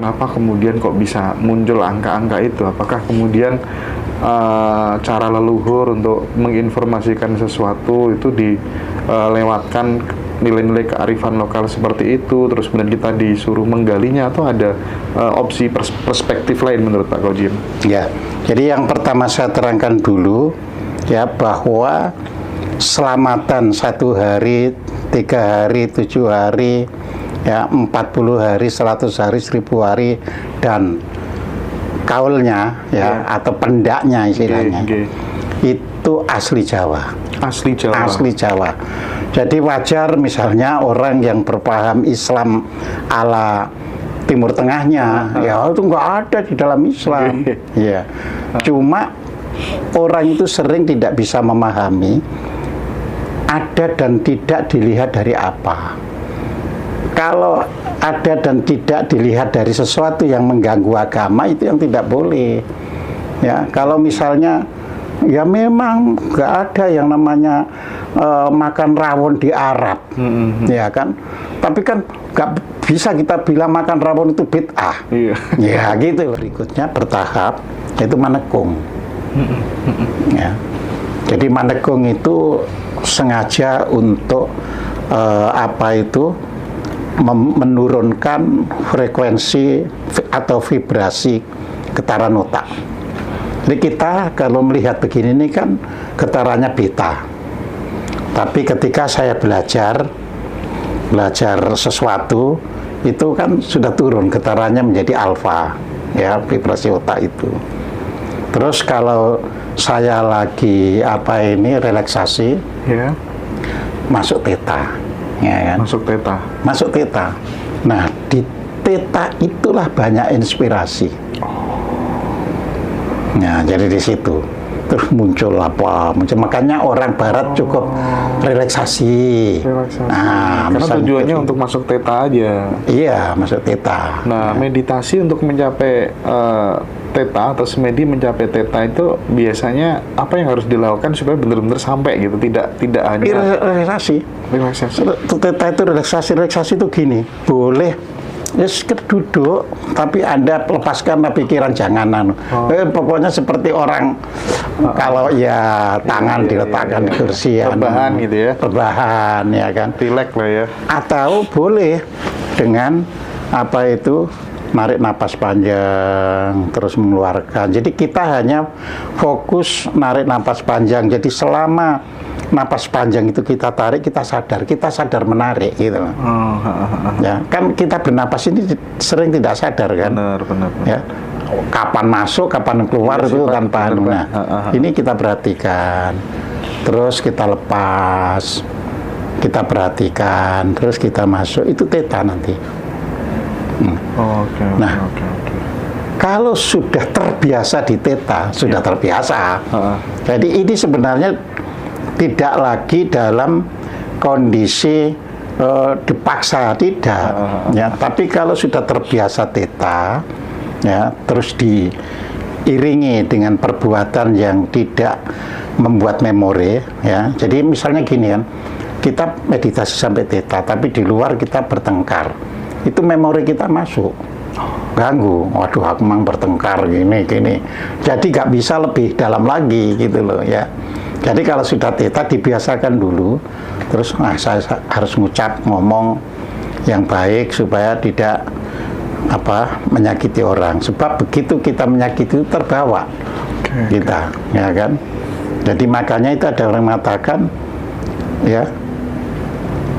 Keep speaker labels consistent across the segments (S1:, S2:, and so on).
S1: kenapa kemudian kok bisa muncul angka-angka itu? Apakah kemudian cara leluhur untuk menginformasikan sesuatu itu dilewatkan nilai-nilai kearifan lokal seperti itu, terus kemudian kita disuruh menggalinya, atau ada opsi perspektif lain menurut Pak Kojim?
S2: Ya, jadi yang pertama saya terangkan dulu ya, bahwa selamatan 1 hari, 3 hari, 7 hari, ya 40 hari, 100 hari, 1000 hari, dan kaulnya ya, atau pendaknya istilahnya, itu asli Jawa.
S1: Asli Jawa.
S2: Asli Jawa. Jadi wajar misalnya orang yang berpaham Islam ala Timur Tengahnya, ya itu nggak ada di dalam Islam. Ya, cuma orang itu sering tidak bisa memahami ada dan tidak dilihat dari apa. Kalau ada dan tidak dilihat dari sesuatu yang mengganggu agama, itu yang tidak boleh. Ya, kalau misalnya ya memang nggak ada yang namanya makan rawon di Arab, ya kan. Tapi kan nggak bisa kita bilang makan rawon itu bid'ah. Ya gitu. Berikutnya bertahap, yaitu manekung. Ya. Jadi manekung itu sengaja untuk menurunkan frekuensi atau vibrasi getaran otak. Jadi kita kalau melihat begini ini kan getarannya beta. Tapi ketika saya belajar sesuatu, itu kan sudah turun getarannya menjadi alfa, ya, vibrasi otak itu. Terus kalau saya lagi relaksasi,
S1: ya,
S2: masuk theta, ya kan? Masuk theta. Nah, di theta itulah banyak inspirasi. Nah, jadi di situ terus muncul. Makanya orang Barat cukup relaksasi. Nah,
S1: karena tujuannya untuk masuk theta aja.
S2: Iya, masuk theta.
S1: Nah, meditasi untuk mencapai theta atau semedi mencapai theta itu biasanya apa yang harus dilakukan supaya benar-benar sampai gitu, tidak hanya
S2: relaksasi. Theta itu relaksasi itu gini, boleh duduk tapi Anda lepaskan pikiran, jangan pokoknya seperti orang kalau ya tangan diletakkan di kursi,
S1: rebahan gitu ya,
S2: rebahan ya kan,
S1: relax lah ya.
S2: Atau boleh dengan narik napas panjang terus mengeluarkan. Jadi kita hanya fokus narik napas panjang. Jadi selama napas panjang itu kita tarik, kita sadar menarik gitu. Ya, kan kita bernapas ini sering tidak sadar kan.
S1: Benar.
S2: Ya. Kapan masuk, kapan keluar ya, itu tanpa nah, ini kita perhatikan. Terus kita lepas. Kita perhatikan, terus kita masuk, itu theta nanti. Nah, kalau sudah terbiasa di theta, sudah terbiasa. Jadi ini sebenarnya tidak lagi dalam kondisi dipaksa, tidak. Ya, tapi kalau sudah terbiasa theta, ya, terus diiringi dengan perbuatan yang tidak membuat memori, ya. Jadi misalnya gini kan, kita meditasi sampai theta, tapi di luar kita bertengkar. Itu memori kita masuk, ganggu. Waduh, aku memang bertengkar gini. Jadi nggak bisa lebih dalam lagi gitu loh ya. Jadi kalau sudah theta dibiasakan dulu, terus saya harus ngomong yang baik supaya tidak menyakiti orang. Sebab begitu kita menyakiti itu terbawa kita, ya kan. Jadi makanya itu ada orang mengatakan, ya,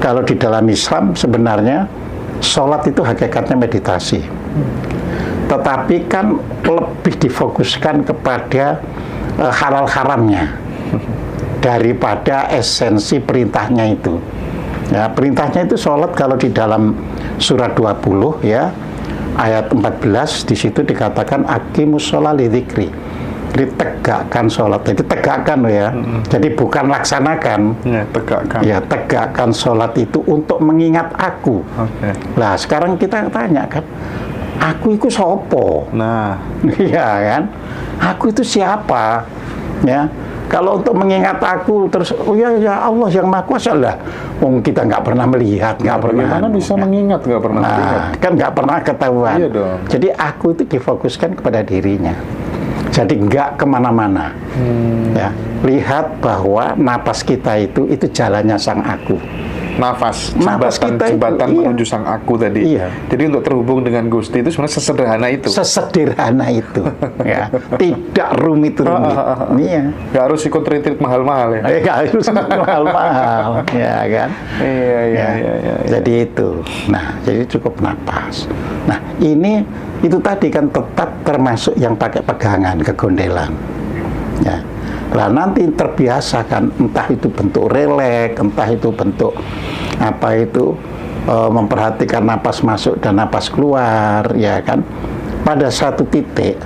S2: kalau di dalam Islam sebenarnya sholat itu hakikatnya meditasi, tetapi kan lebih difokuskan kepada halal haramnya daripada esensi perintahnya itu. Ya, perintahnya itu sholat kalau di dalam surat 20 ya ayat 14 di situ dikatakan aqimus sholat lidzikri. Jadi tegakkan sholat. Jadi tegakkan loh ya. Jadi bukan laksanakan.
S1: Ya, tegakkan.
S2: Ya, tegakkan sholat itu untuk mengingat aku. Nah, sekarang kita tanya kan, aku itu sopo?
S1: Nah,
S2: iya kan? Aku itu siapa? Ya. Kalau untuk mengingat aku terus, oh ya Allah yang Maha Kuasa lah. Kita nggak pernah melihat, nggak pernah.
S1: Bagaimana bisa mengingat nggak pernah melihat?
S2: Kan nggak pernah ketahuan.
S1: Iya dong.
S2: Jadi aku itu difokuskan kepada dirinya. Jadi nggak kemana-mana. Ya, lihat bahwa napas kita itu jalannya sang aku.
S1: Nafas
S2: iya.
S1: jembatan menuju sang aku tadi.
S2: Iya.
S1: Jadi untuk terhubung dengan Gusti itu sebenarnya sesederhana itu.
S2: Sesederhana itu, ya. Tidak rumit-rumit. Iya.
S1: Nggak harus ikut retreat mahal-mahal ya.
S2: Nggak harus mahal-mahal, ya kan?
S1: Iya.
S2: Jadi itu. Nah, jadi cukup napas. Nah, itu tadi kan tetap termasuk yang pakai pegangan kegondelan. Ya. Lah nanti terbiasa kan, entah itu bentuk relek, entah itu bentuk apa itu memperhatikan napas masuk dan napas keluar, ya kan. Pada satu titik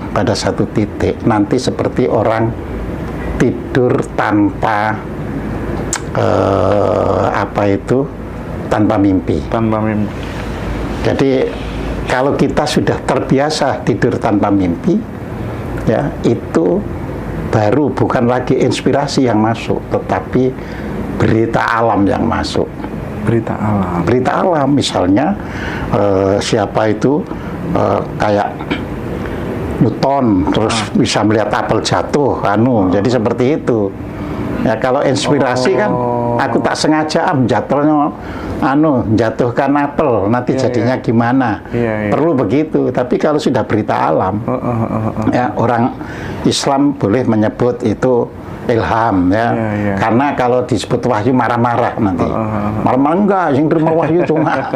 S2: nanti seperti orang tidur tanpa tanpa mimpi. Jadi kalau kita sudah terbiasa tidur tanpa mimpi, ya itu baru bukan lagi inspirasi yang masuk, tetapi berita alam yang masuk. Berita alam, misalnya siapa itu kayak Newton, terus bisa melihat apel jatuh, jadi seperti itu. Ya kalau inspirasi kan, aku tak sengaja jatuhkan apel, nanti jadinya gimana? Perlu begitu. Tapi kalau sudah berita alam, ya orang Islam boleh menyebut itu ilham, ya. Karena kalau disebut wahyu marah-marah nanti. Marah-marah enggak, yang terima wahyu cuma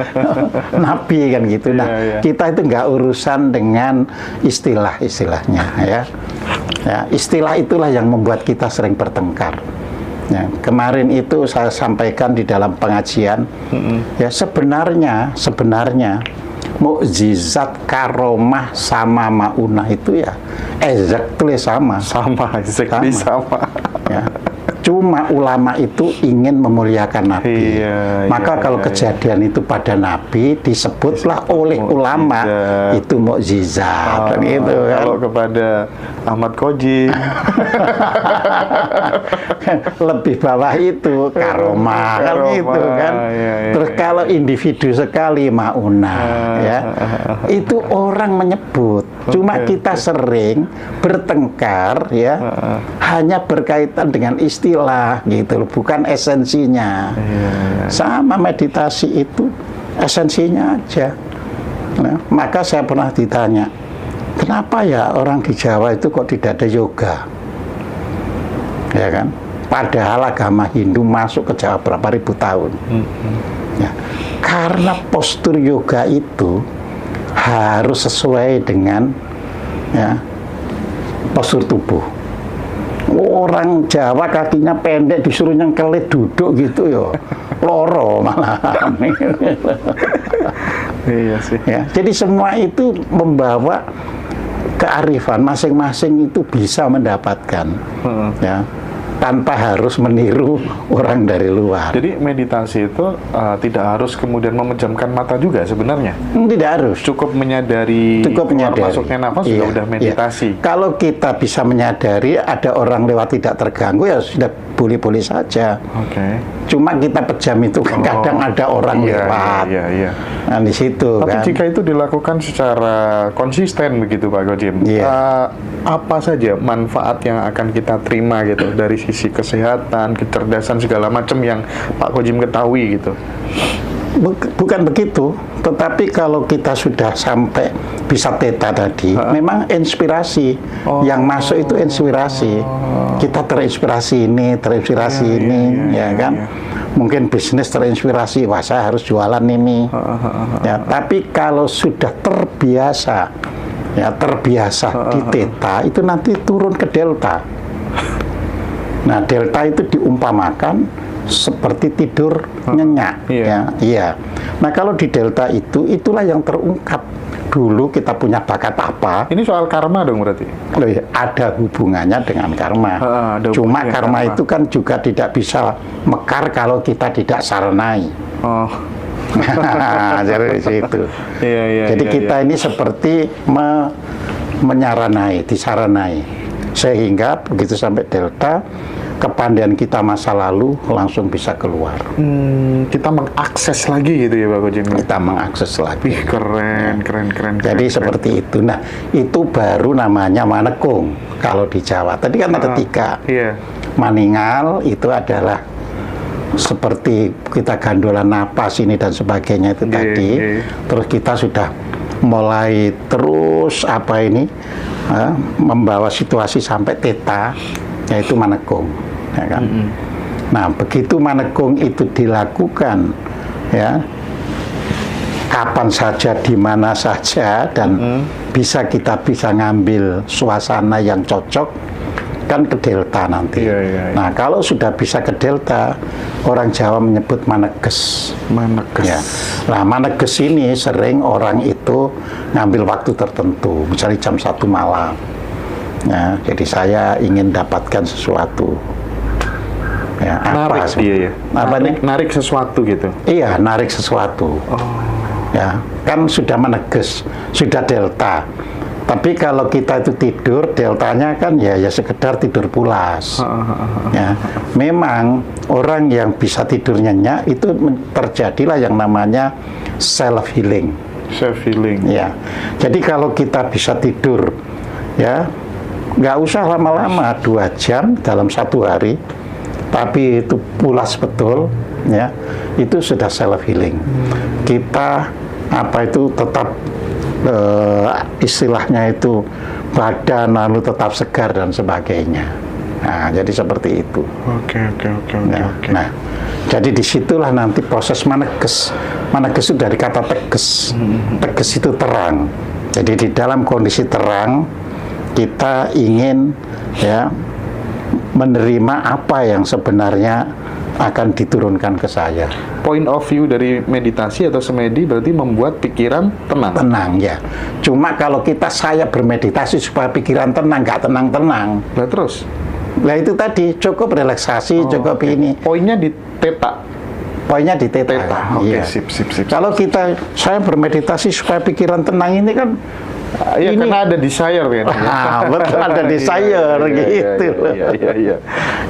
S2: nabi kan gitu. Nah, kita itu enggak urusan dengan istilah-istilahnya, ya. Ya, istilah itulah yang membuat kita sering bertengkar. Ya, kemarin itu saya sampaikan di dalam pengajian, ya sebenarnya mukjizat, karomah sama maunah itu ya exactly sama. Ya. Cuma ulama itu ingin memuliakan Nabi. Maka kalau kejadian itu pada Nabi disebutlah oleh ulama itu mukjizat. Dan itu kan.
S1: Kalau kepada Ahmad Koji
S2: lebih bawah itu karomah kan gitu kan. Terus kalau individu sekali maunah, ya itu orang menyebut. Cuma kita sering bertengkar, ya hanya berkaitan dengan istilah gitu loh, bukan esensinya. Sama meditasi itu esensinya aja. Nah, maka saya pernah ditanya, kenapa ya orang di Jawa itu kok tidak ada yoga? Ya kan? Padahal agama Hindu masuk ke Jawa berapa ribu tahun. Ya. Karena postur yoga itu harus sesuai dengan ya postur tubuh. Orang Jawa kakinya pendek disuruh nyengkelit duduk gitu ya loro malah.
S1: Iya sih.
S2: Ya, jadi semua itu membawa kearifan, masing-masing itu bisa mendapatkan, ya tanpa harus meniru orang dari luar.
S1: Jadi meditasi itu tidak harus kemudian memejamkan mata juga sebenarnya.
S2: Tidak harus.
S1: Cukup menyadari masuknya nafas juga udah meditasi.
S2: Kalau kita bisa menyadari ada orang lewat tidak terganggu ya sudah boleh-boleh saja. Cuma kita pejam itu kan kadang ada orang lewat. Nah di situ.
S1: Tapi
S2: kan.
S1: jika itu dilakukan secara konsisten begitu Pak Gojim, apa saja manfaat yang akan kita terima gitu dari sisi kesehatan, kecerdasan segala macam yang Pak Gojim ketahui gitu?
S2: Bukan begitu, tetapi kalau kita sudah sampai bisa theta tadi, memang inspirasi yang masuk itu inspirasi. Kita terinspirasi ini, ya kan? Mungkin bisnis terinspirasi, wah saya harus jualan ini. Ya, tapi kalau sudah terbiasa, di theta itu nanti turun ke delta. Nah, delta itu diumpamakan seperti tidur nyenyak. Nah, kalau di delta itu, itulah yang terungkap. Dulu kita punya bakat apa?
S1: Ini soal karma dong berarti?
S2: Ada hubungannya dengan karma. Cuma karma itu kan juga tidak bisa mekar kalau kita tidak saranai. Jadi situ. Jadi kita ini seperti menyaranai, disaranai. Sehingga begitu sampai delta, kepandaian kita masa lalu langsung bisa keluar.
S1: Kita mengakses lagi gitu ya Pak Kojim?
S2: Kita mengakses lagi.
S1: Keren.
S2: Jadi seperti itu. Nah, itu baru namanya manekung kalau di Jawa. Tadi kan ada 3.
S1: Iya.
S2: Maningal itu adalah seperti kita gandolan napas ini dan sebagainya itu tadi. Terus kita sudah mulai terus membawa situasi sampai teta, yaitu manekung. Ya kan? Nah, begitu manekung itu dilakukan, ya, kapan saja, di mana saja, dan kita bisa ngambil suasana yang cocok, kan ke delta nanti. Nah, kalau sudah bisa ke delta, orang Jawa menyebut maneges. Ya. Nah, maneges ini sering orang itu ngambil waktu tertentu, misalnya jam 1 malam. Ya, jadi saya ingin dapatkan sesuatu. Ya,
S1: narik dia ya? Narik sesuatu gitu?
S2: Iya, narik sesuatu. Ya, kan sudah meneges, sudah delta. Tapi kalau kita itu tidur, deltanya kan ya sekedar tidur pulas. Ya, memang orang yang bisa tidur nyenyak itu terjadilah yang namanya self healing.
S1: Self healing.
S2: Ya, jadi kalau kita bisa tidur, ya, nggak usah lama-lama, 2 jam dalam 1 hari, tapi itu pulas betul, ya, itu sudah self healing. Kita tetap istilahnya itu badan lalu tetap segar dan sebagainya. Nah, jadi seperti itu.
S1: Oke.
S2: Nah, jadi disitulah nanti proses maneges. Maneges itu dari kata teges. Teges itu terang. Jadi di dalam kondisi terang, kita ingin, ya, menerima apa yang sebenarnya akan diturunkan ke saya.
S1: Point of view dari meditasi atau semedi berarti membuat pikiran tenang.
S2: Tenang, ya. Cuma kalau saya bermeditasi supaya pikiran tenang, nggak tenang-tenang.
S1: Lah terus?
S2: Lah itu tadi, cukup relaksasi, cukup ini.
S1: Poinnya di teta?
S2: Poinnya di teta.
S1: Oke,
S2: iya.
S1: Sip.
S2: Kalau saya bermeditasi supaya pikiran tenang ini kan,
S1: ya, karena ada desire kan.
S2: Betul, ada desire gitu.
S1: Iya.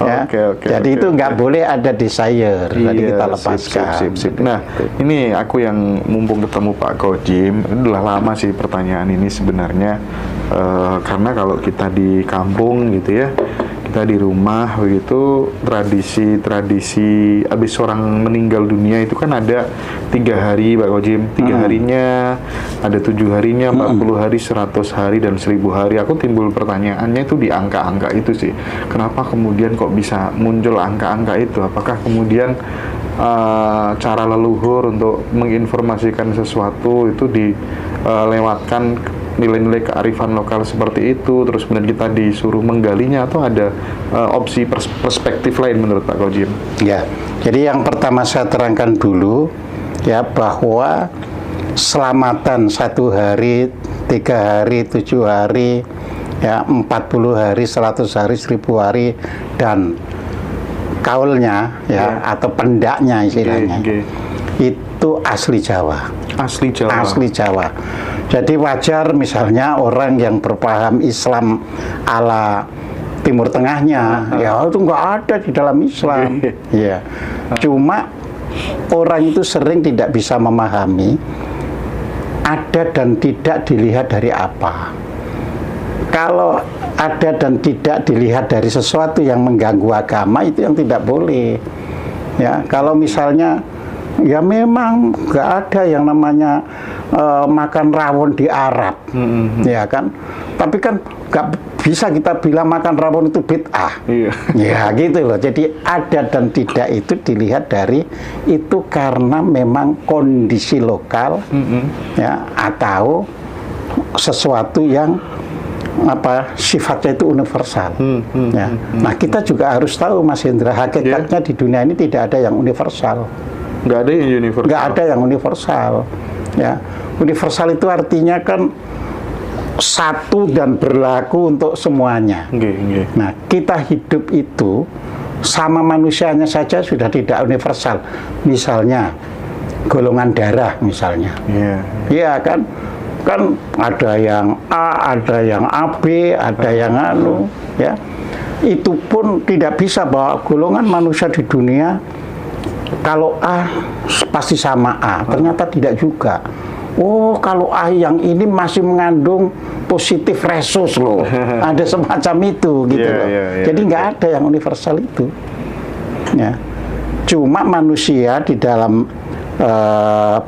S1: Oke.
S2: Jadi itu nggak boleh ada desire. Jadi kita lepaskan.
S1: Sip. Nah, ini aku yang mumpung ketemu Pak Kojim, udah lama sih pertanyaan ini sebenarnya, karena kalau kita di kampung gitu ya, kita di rumah begitu, tradisi habis orang meninggal dunia itu kan ada 3 hari Pak Kojim, 3 harinya, ada 7 harinya, 40 hari, 100 hari, dan 1000 hari. Aku timbul pertanyaannya itu di angka-angka itu sih. Kenapa kemudian kok bisa muncul angka-angka itu? Apakah kemudian cara leluhur untuk menginformasikan sesuatu itu dilewatkan nilai-nilai kearifan lokal seperti itu, terus kemudian kita disuruh menggalinya, atau ada opsi perspektif lain menurut Pak Kojim?
S2: Ya, jadi yang pertama saya terangkan dulu, ya, bahwa selamatan 1 hari, 3 hari, 7 hari, ya, 40 hari, 100 hari, 1000 hari, dan kaulnya, ya, atau pendaknya istilahnya, itu asli Jawa.
S1: Asli Jawa. Jadi wajar misalnya orang yang berpaham Islam ala Timur Tengahnya, ya itu nggak ada di dalam Islam. Ya, cuma orang itu sering tidak bisa memahami ada dan tidak dilihat dari apa. Kalau ada dan tidak dilihat dari sesuatu yang mengganggu agama, itu yang tidak boleh. Ya, kalau misalnya, ya memang nggak ada yang namanya makan rawon di Arab, ya kan? Tapi kan nggak bisa kita bilang makan rawon itu bid'ah. Ya gitu loh. Jadi ada dan tidak itu dilihat dari itu karena memang kondisi lokal, ya, atau sesuatu yang sifatnya itu universal. Ya. Nah, kita juga harus tahu, Mas Hendra, hakikatnya di dunia ini tidak ada yang universal. Nggak ada yang universal.
S2: Nggak ada yang universal. Ya, universal itu artinya kan satu dan berlaku untuk semuanya. Nah, kita hidup itu sama manusianya saja sudah tidak universal. Misalnya golongan darah, misalnya. Iya kan, kan ada yang A, ada yang AB, ada yang anu, ya. Itu pun tidak bisa bahwa golongan manusia di dunia kalau A pasti sama A, ternyata tidak juga. Oh, kalau A yang ini masih mengandung positif resus loh, ada semacam itu gitu loh. Jadi nggak ada yang universal itu. Ya. Cuma manusia di dalam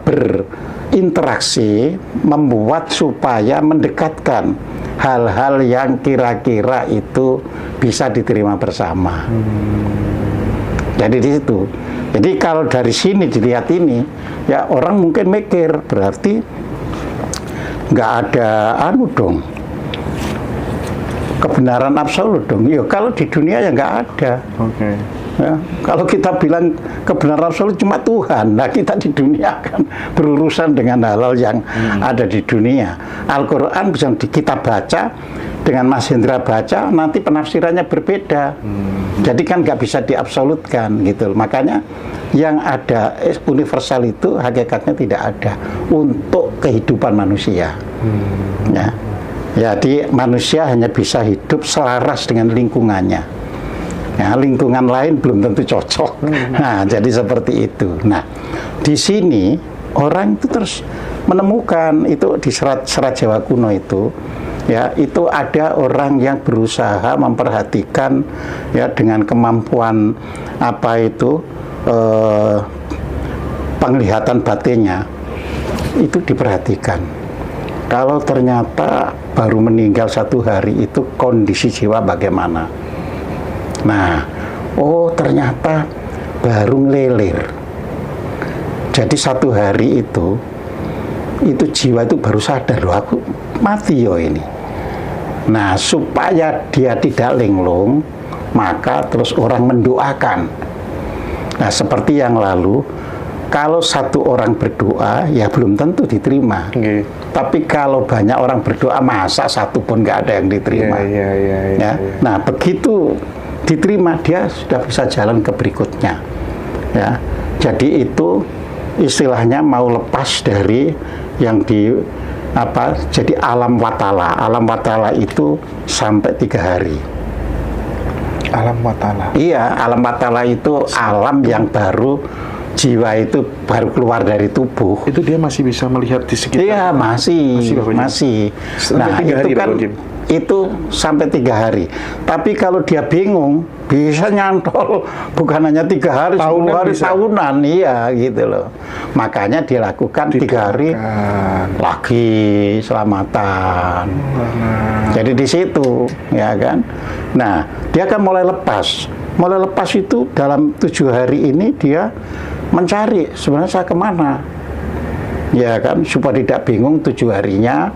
S2: berinteraksi membuat supaya mendekatkan hal-hal yang kira-kira itu bisa diterima bersama. Jadi di situ. Jadi kalau dari sini dilihat ini, ya orang mungkin mikir berarti nggak ada anu dong, kebenaran absolut dong. Ya kalau di dunia ya nggak ada.
S1: Oke.
S2: Ya, kalau kita bilang kebenaran absolut cuma Tuhan, nah kita di dunia kan berurusan dengan hal-hal yang ada di dunia. Al-Quran bisa kita baca, dengan Mas Hendra baca, nanti penafsirannya berbeda. Jadi kan nggak bisa diabsolutkan gitu. Makanya yang ada universal itu hakikatnya tidak ada untuk kehidupan manusia. Ya. Jadi manusia hanya bisa hidup selaras dengan lingkungannya. Ya, lingkungan lain belum tentu cocok. Nah, jadi seperti itu. Nah, di sini orang itu terus menemukan itu di serat Jawa kuno itu, ya itu ada orang yang berusaha memperhatikan ya dengan kemampuan apa itu penglihatan batinnya itu diperhatikan. Kalau ternyata baru meninggal 1 hari itu kondisi jiwa bagaimana? Nah, oh ternyata baru ngelilir. Jadi 1 hari itu jiwa itu baru sadar, loh aku mati yo ini. Nah, supaya dia tidak linglung, maka terus orang mendoakan. Nah, seperti yang lalu, kalau 1 orang berdoa, ya belum tentu diterima. Tapi kalau banyak orang berdoa, masa 1 pun nggak ada yang diterima. Ya. Nah, begitu diterima, dia sudah bisa jalan ke berikutnya. Ya, jadi itu istilahnya mau lepas dari yang di apa? Jadi alam watala. Alam watala itu sampai 3 hari.
S1: Alam watala.
S2: Iya, alam watala itu alam yang baru jiwa itu baru keluar dari tubuh.
S1: Itu dia masih bisa melihat di sekitar.
S2: Iya, masih. Nah, itu kan itu sampai 3 hari. Tapi kalau dia bingung, bisa nyantol bukan hanya 3 hari, 10 hari, tahunan, iya gitu loh. Makanya dilakukan 3 hari lagi selamatan. Jadi di situ, ya kan. Nah, dia kan mulai lepas. Mulai lepas itu dalam 7 hari ini dia mencari sebenarnya saya kemana, ya kan, supaya tidak bingung 7 harinya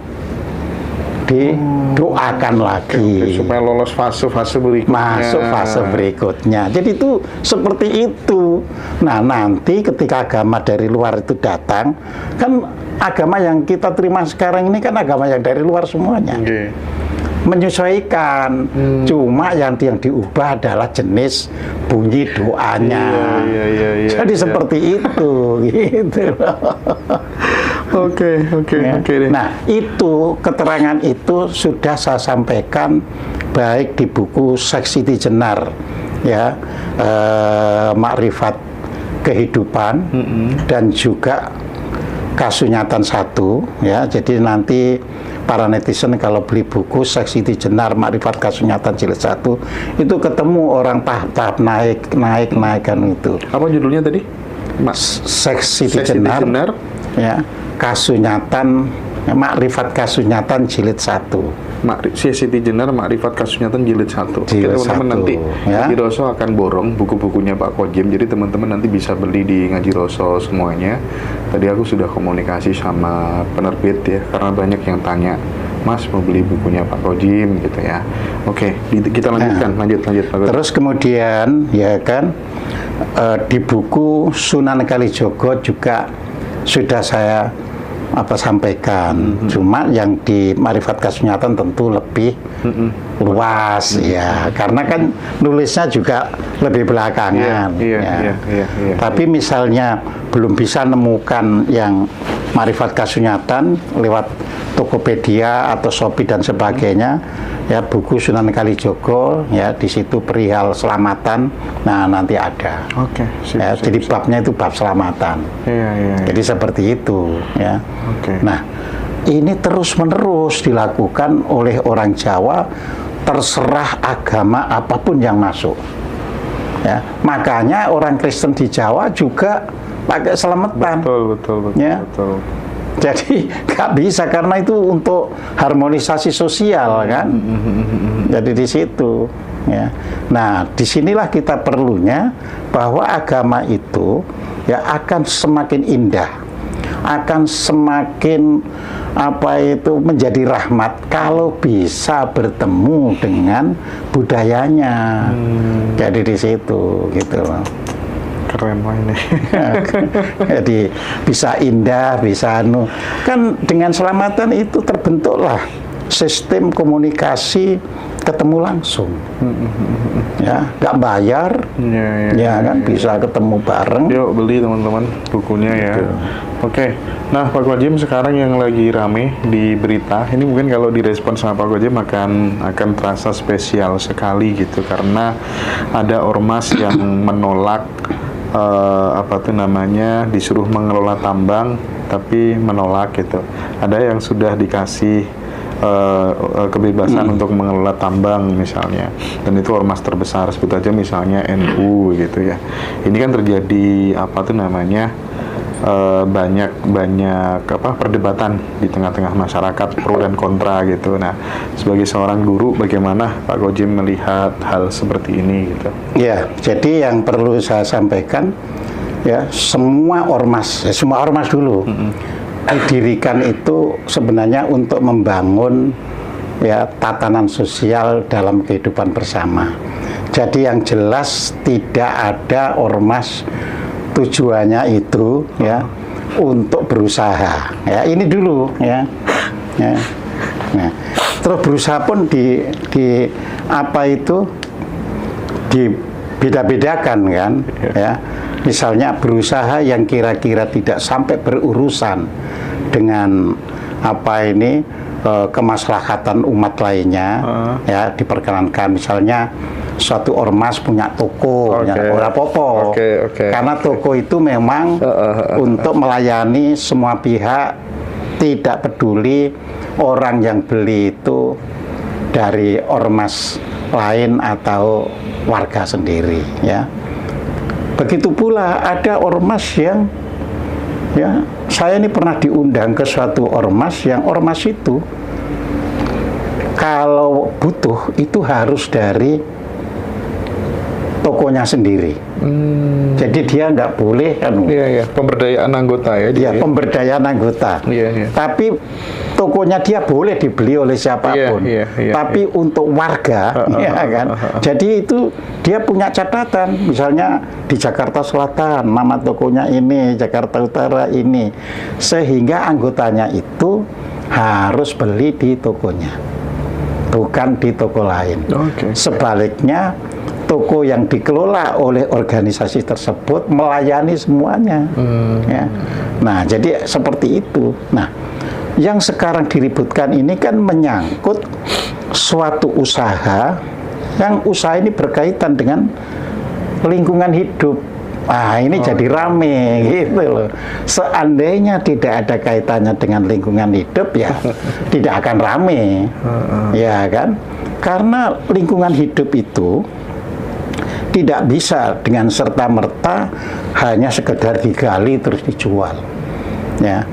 S2: didoakan lagi
S1: supaya lolos fase-fase berikutnya.
S2: Masuk fase berikutnya. Jadi itu seperti itu. Nah, nanti ketika agama dari luar itu datang, kan agama yang kita terima sekarang ini kan agama yang dari luar semuanya. Menyesuaikan. Cuma yang diubah adalah jenis bunyi doanya. Jadi seperti itu gitu.
S1: Oke.
S2: Nah, itu keterangan itu sudah saya sampaikan baik di buku Seks Siti Jenar, ya, Makrifat Kehidupan, dan juga Kasunyatan 1, ya. Jadi nanti para netizen kalau beli buku Seks Siti Jenar, Makrifat Kasunyatan jilid 1 itu ketemu orang tahap naik kan itu.
S1: Apa judulnya tadi?
S2: Seks Siti Jenar, ya. Kasunyatan, Makrifat Kasunyatan jilid 1.
S1: Siti Jenar, Makrifat Kasunyatan jilid 1. Oke, teman-teman, nanti ya. Ngaji Roso akan borong buku-bukunya Pak Kojim. Jadi teman-teman nanti bisa beli di Ngaji Roso semuanya. Tadi aku sudah komunikasi sama penerbit ya, karena banyak yang tanya, Mas mau beli bukunya Pak Kojim gitu ya. Oke, kita lanjutkan, lanjut Pak Kojim.
S2: Terus kemudian ya kan di buku Sunan Kalijogo juga sudah saya sampaikan. Cuma yang di Makrifat Kasunyatan tentu lebih luas ya, karena kan nulisnya juga lebih belakangan. Tapi misalnya belum bisa nemukan yang Marifat Kasunyatan lewat Tokopedia atau Shopee dan sebagainya, ya, buku Sunan Kalijogo, ya, di situ perihal selamatan. Nah, nanti ada.
S1: Oke.
S2: Ya, jadi babnya itu bab selamatan.
S1: Iya.
S2: Jadi seperti itu, ya.
S1: Oke.
S2: Nah, ini terus-menerus dilakukan oleh orang Jawa, terserah agama apapun yang masuk. Ya, makanya orang Kristen di Jawa juga pakai selamatan.
S1: Betul.
S2: Ya.
S1: Betul.
S2: Jadi nggak bisa, karena itu untuk harmonisasi sosial kan. Jadi di situ, ya. Nah, disinilah kita perlunya bahwa agama itu ya akan semakin indah, akan semakin menjadi rahmat kalau bisa bertemu dengan budayanya. Jadi di situ gitu loh.
S1: Keren lah ini.
S2: Jadi bisa indah, bisa kan dengan selamatan itu terbentuklah sistem komunikasi ketemu langsung. Ya, nggak bayar. Ya kan, bisa ketemu bareng.
S1: Yuk beli teman-teman bukunya ya. Oke. Nah, Pak Kojem, sekarang yang lagi rame di berita ini, mungkin kalau direspon sama Pak Kojem akan terasa spesial sekali gitu, karena ada ormas yang menolak disuruh mengelola tambang tapi menolak gitu. Ada yang sudah dikasih kebebasan untuk mengelola tambang misalnya, dan itu ormas terbesar, sebut aja misalnya NU gitu ya. Ini kan terjadi banyak perdebatan di tengah-tengah masyarakat, pro dan kontra gitu. Nah, sebagai seorang guru, bagaimana Pak Kojem melihat hal seperti ini gitu?
S2: Ya, jadi yang perlu saya sampaikan, ya, semua ormas dulu didirikan itu sebenarnya untuk membangun, ya, tatanan sosial dalam kehidupan bersama. Jadi yang jelas tidak ada ormas tujuannya itu, ya, untuk berusaha. Ya, ini dulu, ya. Nah, terus berusaha pun dibeda-bedakan kan, ya. Misalnya berusaha yang kira-kira tidak sampai berurusan dengan kemaslahatan umat lainnya, ya, diperkenankan. Misalnya suatu ormas punya toko, ora apa-apa. Karena toko itu memang untuk melayani semua pihak, tidak peduli orang yang beli itu dari ormas lain atau warga sendiri, ya. Begitu pula ada ormas yang, ya, saya ini pernah diundang ke suatu ormas yang ormas itu kalau butuh itu harus dari tokonya sendiri. Jadi dia nggak boleh
S1: pemberdayaan anggota ya.
S2: Iya, pemberdayaan anggota. Tapi tokonya dia boleh dibeli oleh siapapun. Tapi untuk warga, ya kan. Jadi itu dia punya catatan. Misalnya di Jakarta Selatan nama tokonya ini, Jakarta Utara ini, sehingga anggotanya itu harus beli di tokonya, bukan di toko lain. Sebaliknya, toko yang dikelola oleh organisasi tersebut melayani semuanya. Ya. Nah, jadi seperti itu. Nah, yang sekarang diributkan ini kan menyangkut suatu usaha, yang usaha ini berkaitan dengan lingkungan hidup. Ini jadi rame gitu loh. Seandainya tidak ada kaitannya dengan lingkungan hidup, ya tidak akan rame, ya kan? Karena lingkungan hidup itu tidak bisa dengan serta-merta hanya sekedar digali terus dijual, ya.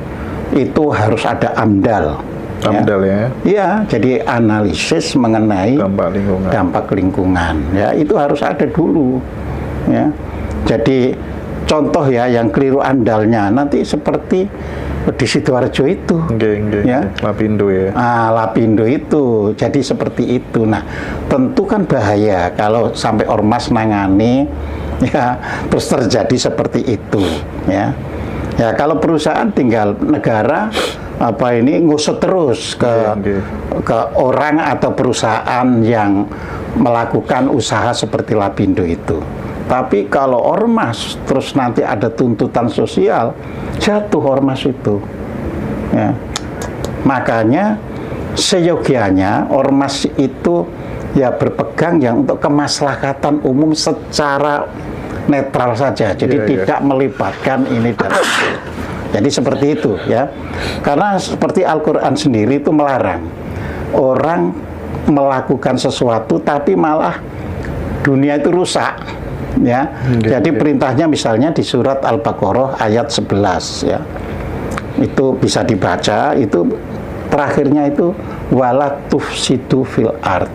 S2: Itu harus ada AMDAL.
S1: Ya.
S2: Iya, jadi analisis mengenai dampak lingkungan. Ya, itu harus ada dulu, ya. Jadi contoh ya yang keliru AMDAL-nya nanti seperti di Sidoarjo itu, ya.
S1: Lapindo ya.
S2: Lapindo itu, jadi seperti itu. Nah, tentu kan bahaya kalau sampai ormas nangani, ya, terus terjadi seperti itu, ya. Ya, kalau perusahaan tinggal negara ngusut terus ke orang atau perusahaan yang melakukan usaha seperti Lapindo itu. Tapi kalau ormas terus nanti ada tuntutan sosial, jatuh ormas itu. Ya. Makanya seyogianya ormas itu ya berpegang yang untuk kemaslahatan umum secara netral saja, jadi tidak melibatkan ini dan itu. Jadi seperti itu ya, karena seperti Al-Quran sendiri itu melarang orang melakukan sesuatu tapi malah dunia itu rusak ya. Jadi perintahnya misalnya di surat Al-Baqarah ayat 11 ya, itu bisa dibaca, itu terakhirnya itu wala tufsidu fil ard,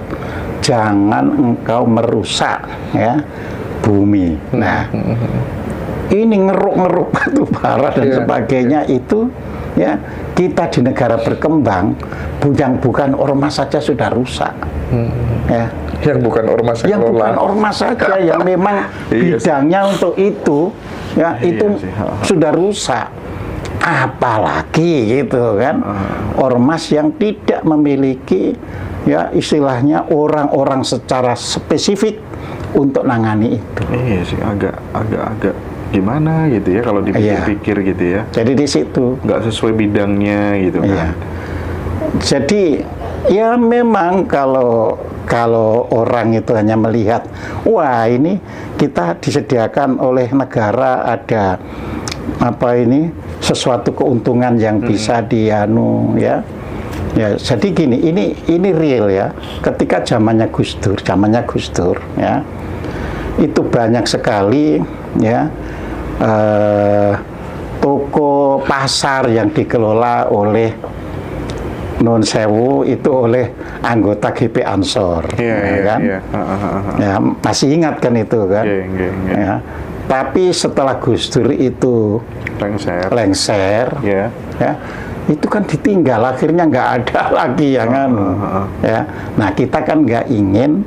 S2: jangan engkau merusak ya bumi. Nah, ini ngeruk-ngeruk batu bara dan sebagainya itu ya, kita di negara berkembang yang bukan ormas saja sudah rusak. Ya.
S1: Yang bukan ormas
S2: yang bukan ormas saja yang memang bidangnya untuk itu ya, itu sudah rusak. Apalagi gitu kan, ormas yang tidak memiliki ya istilahnya orang-orang secara spesifik untuk nangani itu.
S1: Iya sih, agak gimana gitu ya kalau dipikir-pikir gitu ya.
S2: Jadi di situ
S1: nggak sesuai bidangnya gitu kan.
S2: Jadi ya memang kalau orang itu hanya melihat, wah ini kita disediakan oleh negara ada apa ini sesuatu keuntungan yang bisa dianu ya. Ya, jadi gini, ini real ya. Ketika zamannya Gus Dur ya, itu banyak sekali ya toko pasar yang dikelola oleh Nun Sewu itu oleh anggota GP Ansor, kan? Ya, masih ingat kan itu kan? Ya. Tapi setelah Gus Dur itu lengser, ya, itu kan ditinggal, akhirnya nggak ada lagi yang ya. Nah kita kan nggak ingin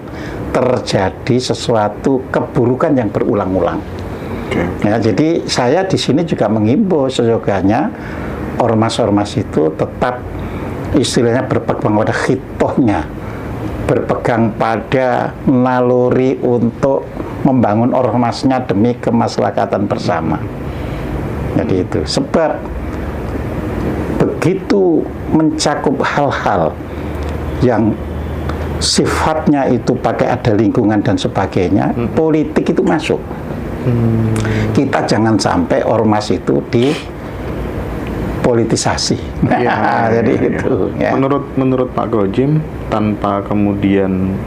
S2: terjadi sesuatu keburukan yang berulang-ulang. Ya, jadi saya di sini juga menghimbau sejoganya ormas-ormas itu tetap istilahnya berpegang pada khitohnya, berpegang pada naluri untuk membangun ormasnya demi kemaslahatan bersama. Jadi itu sebab begitu mencakup hal-hal yang sifatnya itu pakai ada lingkungan dan sebagainya, politik itu masuk. Kita jangan sampai ormas itu dipolitisasi. Jadi itu. Ya.
S1: Menurut Pak Gojim, tanpa kemudian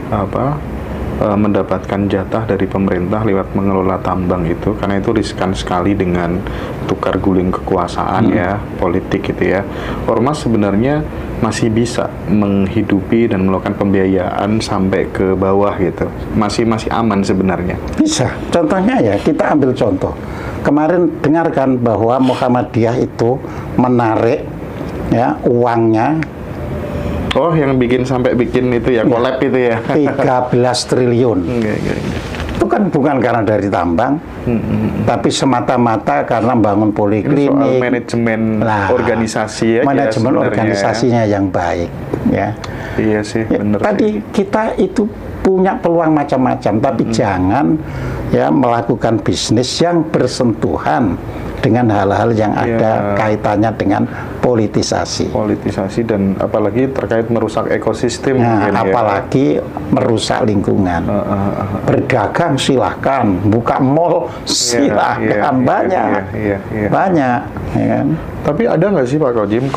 S1: mendapatkan jatah dari pemerintah lewat mengelola tambang itu, karena itu riskan sekali dengan tukar guling kekuasaan ya, politik gitu ya. Ormas sebenarnya masih bisa menghidupi dan melakukan pembiayaan sampai ke bawah gitu. Masih aman sebenarnya.
S2: Bisa. Contohnya ya, kita ambil contoh. Kemarin dengarkan bahwa Muhammadiyah itu menarik ya uangnya.
S1: Oh, yang sampai bikin itu ya, collab itu ya.
S2: 13 triliun. Itu kan bukan karena dari tambang, tapi semata-mata karena bangun poliklinik.
S1: Soal manajemen organisasi ya.
S2: Manajemen organisasinya yang baik ya.
S1: Iya sih, benar.
S2: Tadi kita itu punya peluang macam-macam, tapi jangan ya melakukan bisnis yang bersentuhan dengan hal-hal yang ada kaitannya dengan politisasi
S1: dan apalagi terkait merusak ekosistem.
S2: Apalagi merusak lingkungan. Berdagang silahkan, buka mall silahkan, banyak ya kan?
S1: Tapi ada nggak sih Pak Gojim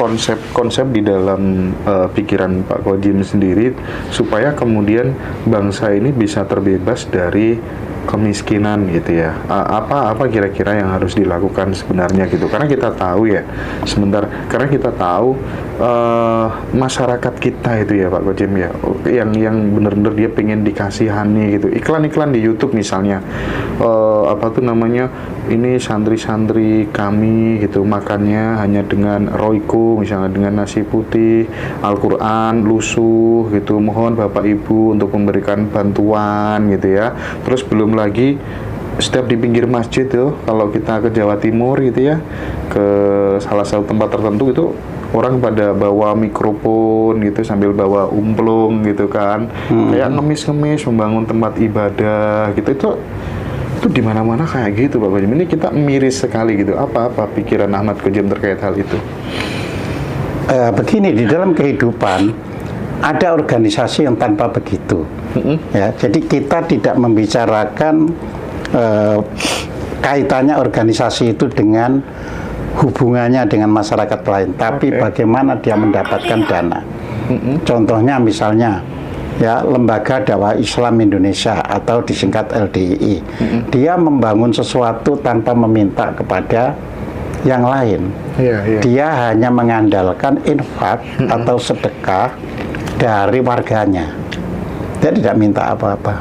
S1: konsep di dalam pikiran Pak Gojim sendiri supaya kemudian bangsa ini bisa terbebas dari kemiskinan gitu ya? Apa kira-kira yang harus dilakukan sebenarnya gitu? Karena kita tahu ya, karena kita tahu masyarakat kita itu ya Pak Gojim ya, yang benar-benar dia pengen dikasihani gitu. Iklan-iklan di YouTube misalnya, ini santri-santri kami gitu makannya hanya dengan roiko, misalnya dengan nasi putih, Al-Quran, lusuh gitu, mohon Bapak Ibu untuk memberikan bantuan gitu ya. Terus belum lagi setiap di pinggir masjid tuh, kalau kita ke Jawa Timur gitu ya, ke salah satu tempat tertentu itu orang pada bawa mikrofon gitu sambil bawa umplung gitu kan, kayak ngemis-ngemis membangun tempat ibadah gitu. Itu di mana-mana kayak gitu Pak Gojim. Ini kita miris sekali gitu. Apa pikiran Ahmad Gojim terkait hal itu?
S2: begini, di dalam kehidupan ada organisasi yang tanpa begitu. Ya, jadi kita tidak membicarakan kaitannya organisasi itu dengan hubungannya dengan masyarakat lain, tapi bagaimana dia mendapatkan dana. Contohnya misalnya ya Lembaga Dakwah Islam Indonesia atau disingkat LDII, dia membangun sesuatu tanpa meminta kepada yang lain. Dia hanya mengandalkan infak atau sedekah dari warganya. Dia tidak minta apa-apa.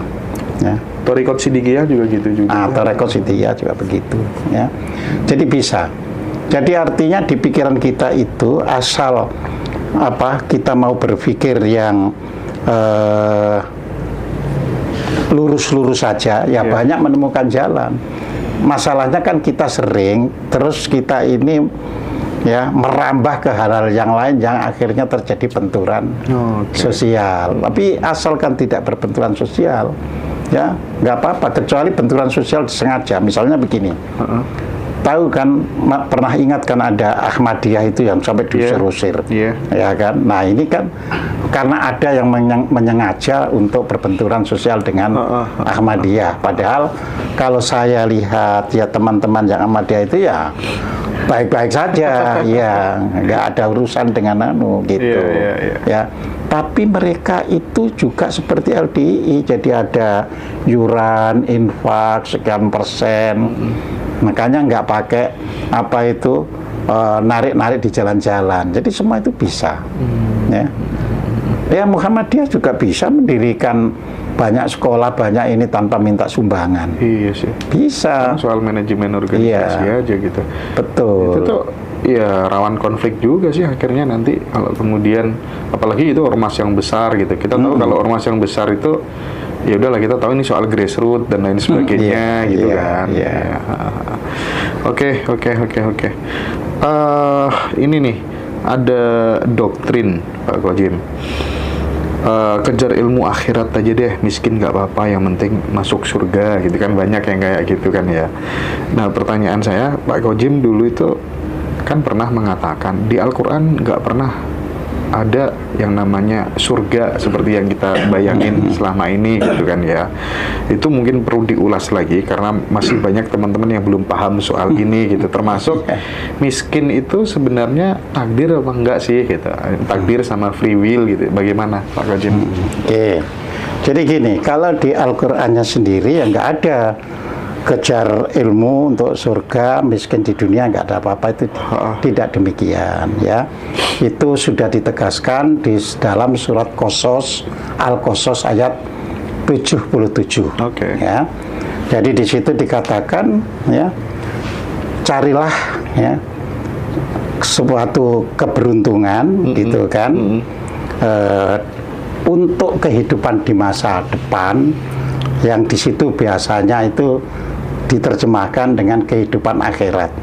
S2: Ya.
S1: Thariqat Sidikiyah juga gitu juga.
S2: Thariqat Sidikiyah juga begitu. Ya. Jadi bisa. Jadi artinya di pikiran kita itu asal kita mau berpikir yang lurus-lurus saja, ya banyak menemukan jalan. Masalahnya kan kita sering terus kita ini ya merambah ke hal-hal yang lain yang akhirnya terjadi benturan sosial. Tapi asalkan tidak berbenturan sosial, ya nggak apa-apa. Kecuali benturan sosial disengaja. Misalnya begini, tahu kan, pernah ingat kan ada Ahmadiyah itu yang sampai diusir-usir, ya kan? Nah ini kan karena ada yang menyengaja untuk berbenturan sosial dengan Ahmadiyah. Padahal kalau saya lihat ya teman-teman yang Ahmadiyah itu ya baik-baik saja, ya nggak ada urusan dengan gitu, ya. Tapi mereka itu juga seperti LDI, jadi ada yuran, infak sekian persen, makanya nggak pakai narik-narik di jalan-jalan. Jadi semua itu bisa, ya. Ya Muhammadiyah juga bisa mendirikan banyak sekolah, banyak ini tanpa minta sumbangan.
S1: Iya sih.
S2: Bisa.
S1: Soal manajemen organisasi aja gitu.
S2: Betul.
S1: Itu tuh ya rawan konflik juga sih akhirnya nanti kalau kemudian, apalagi itu ormas yang besar gitu. Kita tahu kalau ormas yang besar itu ya udahlah, kita tahu ini soal grassroots dan lain sebagainya gitu kan. Oke. Ini nih ada doktrin Pak Kojim. Kejar ilmu akhirat aja deh, miskin nggak apa-apa, yang penting masuk surga gitu kan, banyak yang kayak gitu kan ya. Nah pertanyaan saya, Pak Kojim dulu itu kan pernah mengatakan di Al-Quran nggak pernah ada yang namanya surga seperti yang kita bayangin selama ini gitu kan ya. Itu mungkin perlu diulas lagi karena masih banyak teman-teman yang belum paham soal ini gitu, termasuk miskin itu sebenarnya takdir apa enggak sih gitu, takdir sama free will gitu, bagaimana Pak Kojim?
S2: Jadi gini, kalau di Al-Qur'annya sendiri ya nggak ada kejar ilmu untuk surga, miskin di dunia, nggak ada apa-apa, itu tidak demikian ya. Itu sudah ditegaskan di dalam surat Qasas, Al-Qasas ayat 77. Ya. Jadi di situ dikatakan ya, carilah ya suatu keberuntungan gitu kan, untuk kehidupan di masa depan, yang di situ biasanya itu diterjemahkan dengan kehidupan akhirat.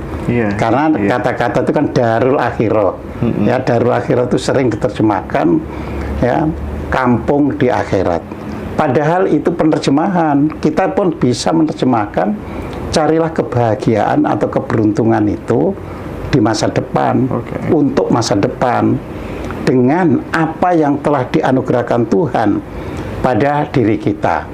S2: Karena kata-kata itu kan darul akhirah. Ya, darul akhirah itu sering diterjemahkan ya kampung di akhirat. Padahal itu penerjemahan. Kita pun bisa menerjemahkan carilah kebahagiaan atau keberuntungan itu di masa depan, untuk masa depan, dengan apa yang telah dianugerahkan Tuhan pada diri kita,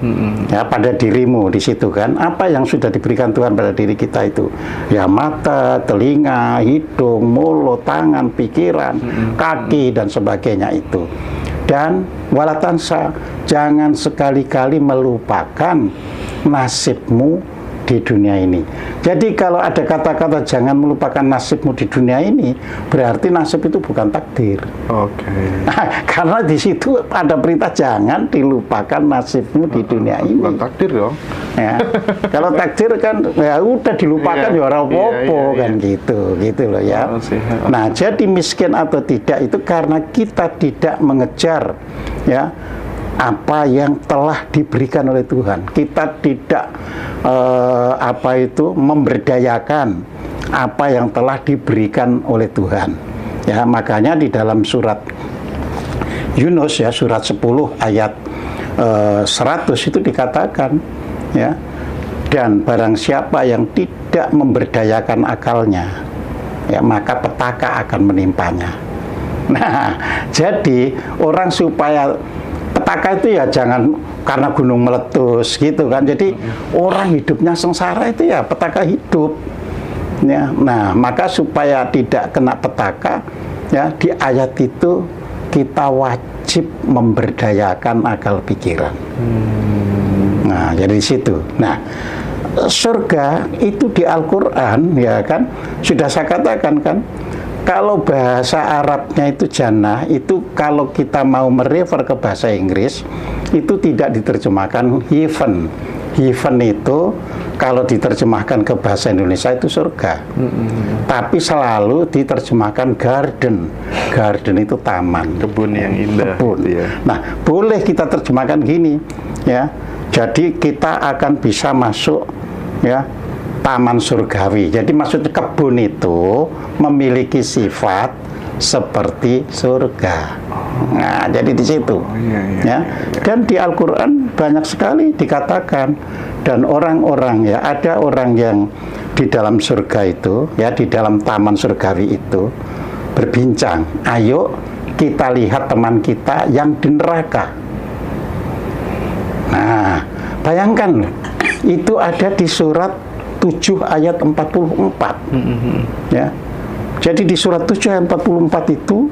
S2: ya, pada dirimu di situ kan, apa yang sudah diberikan Tuhan pada diri kita itu, ya mata, telinga, hidung, mulut, tangan, pikiran, kaki dan sebagainya itu. Dan walatansa, jangan sekali-kali melupakan nasibmu di dunia ini. Jadi kalau ada kata-kata jangan melupakan nasibmu di dunia ini, berarti nasib itu bukan takdir. Karena di situ ada perintah jangan dilupakan nasibmu di dunia ini.
S1: Bukan takdir dong.
S2: Ya. Kalau takdir kan ya udah dilupakan ya orang popo kan gitu loh ya. Nah, jadi miskin atau tidak itu karena kita tidak mengejar ya apa yang telah diberikan oleh Tuhan. Kita tidak memberdayakan apa yang telah diberikan oleh Tuhan. Ya, makanya di dalam surat Yunus ya, surat 10 ayat 100 itu dikatakan ya, dan barang siapa yang tidak memberdayakan akalnya ya, maka petaka akan menimpanya. Nah, jadi orang supaya petaka itu ya jangan karena gunung meletus gitu kan. Jadi orang hidupnya sengsara itu ya petaka hidup. Ya, nah maka supaya tidak kena petaka, ya di ayat itu kita wajib memberdayakan akal pikiran. Nah, jadi di situ. Nah, surga itu di Al-Quran, ya kan, sudah saya katakan kan, kalau bahasa Arabnya itu jannah, itu kalau kita mau merefer ke bahasa Inggris, itu tidak diterjemahkan heaven. Heaven itu kalau diterjemahkan ke bahasa Indonesia itu surga. Tapi selalu diterjemahkan garden. Garden itu taman.
S1: Kebun yang indah.
S2: Kebun.
S1: Gitu ya.
S2: Nah, boleh kita terjemahkan gini, ya. Jadi kita akan bisa masuk, ya, taman surgawi. Jadi maksudnya kebun itu memiliki sifat seperti surga. Nah, jadi di situ. Ya. Dan di Al-Quran banyak sekali dikatakan, dan orang-orang, ya, ada orang yang di dalam surga itu, ya, di dalam taman surgawi itu berbincang, ayo kita lihat teman kita yang di neraka. Nah, bayangkan itu ada di surat 7 ayat 44. Ya. Jadi di surat 7 ayat 44 itu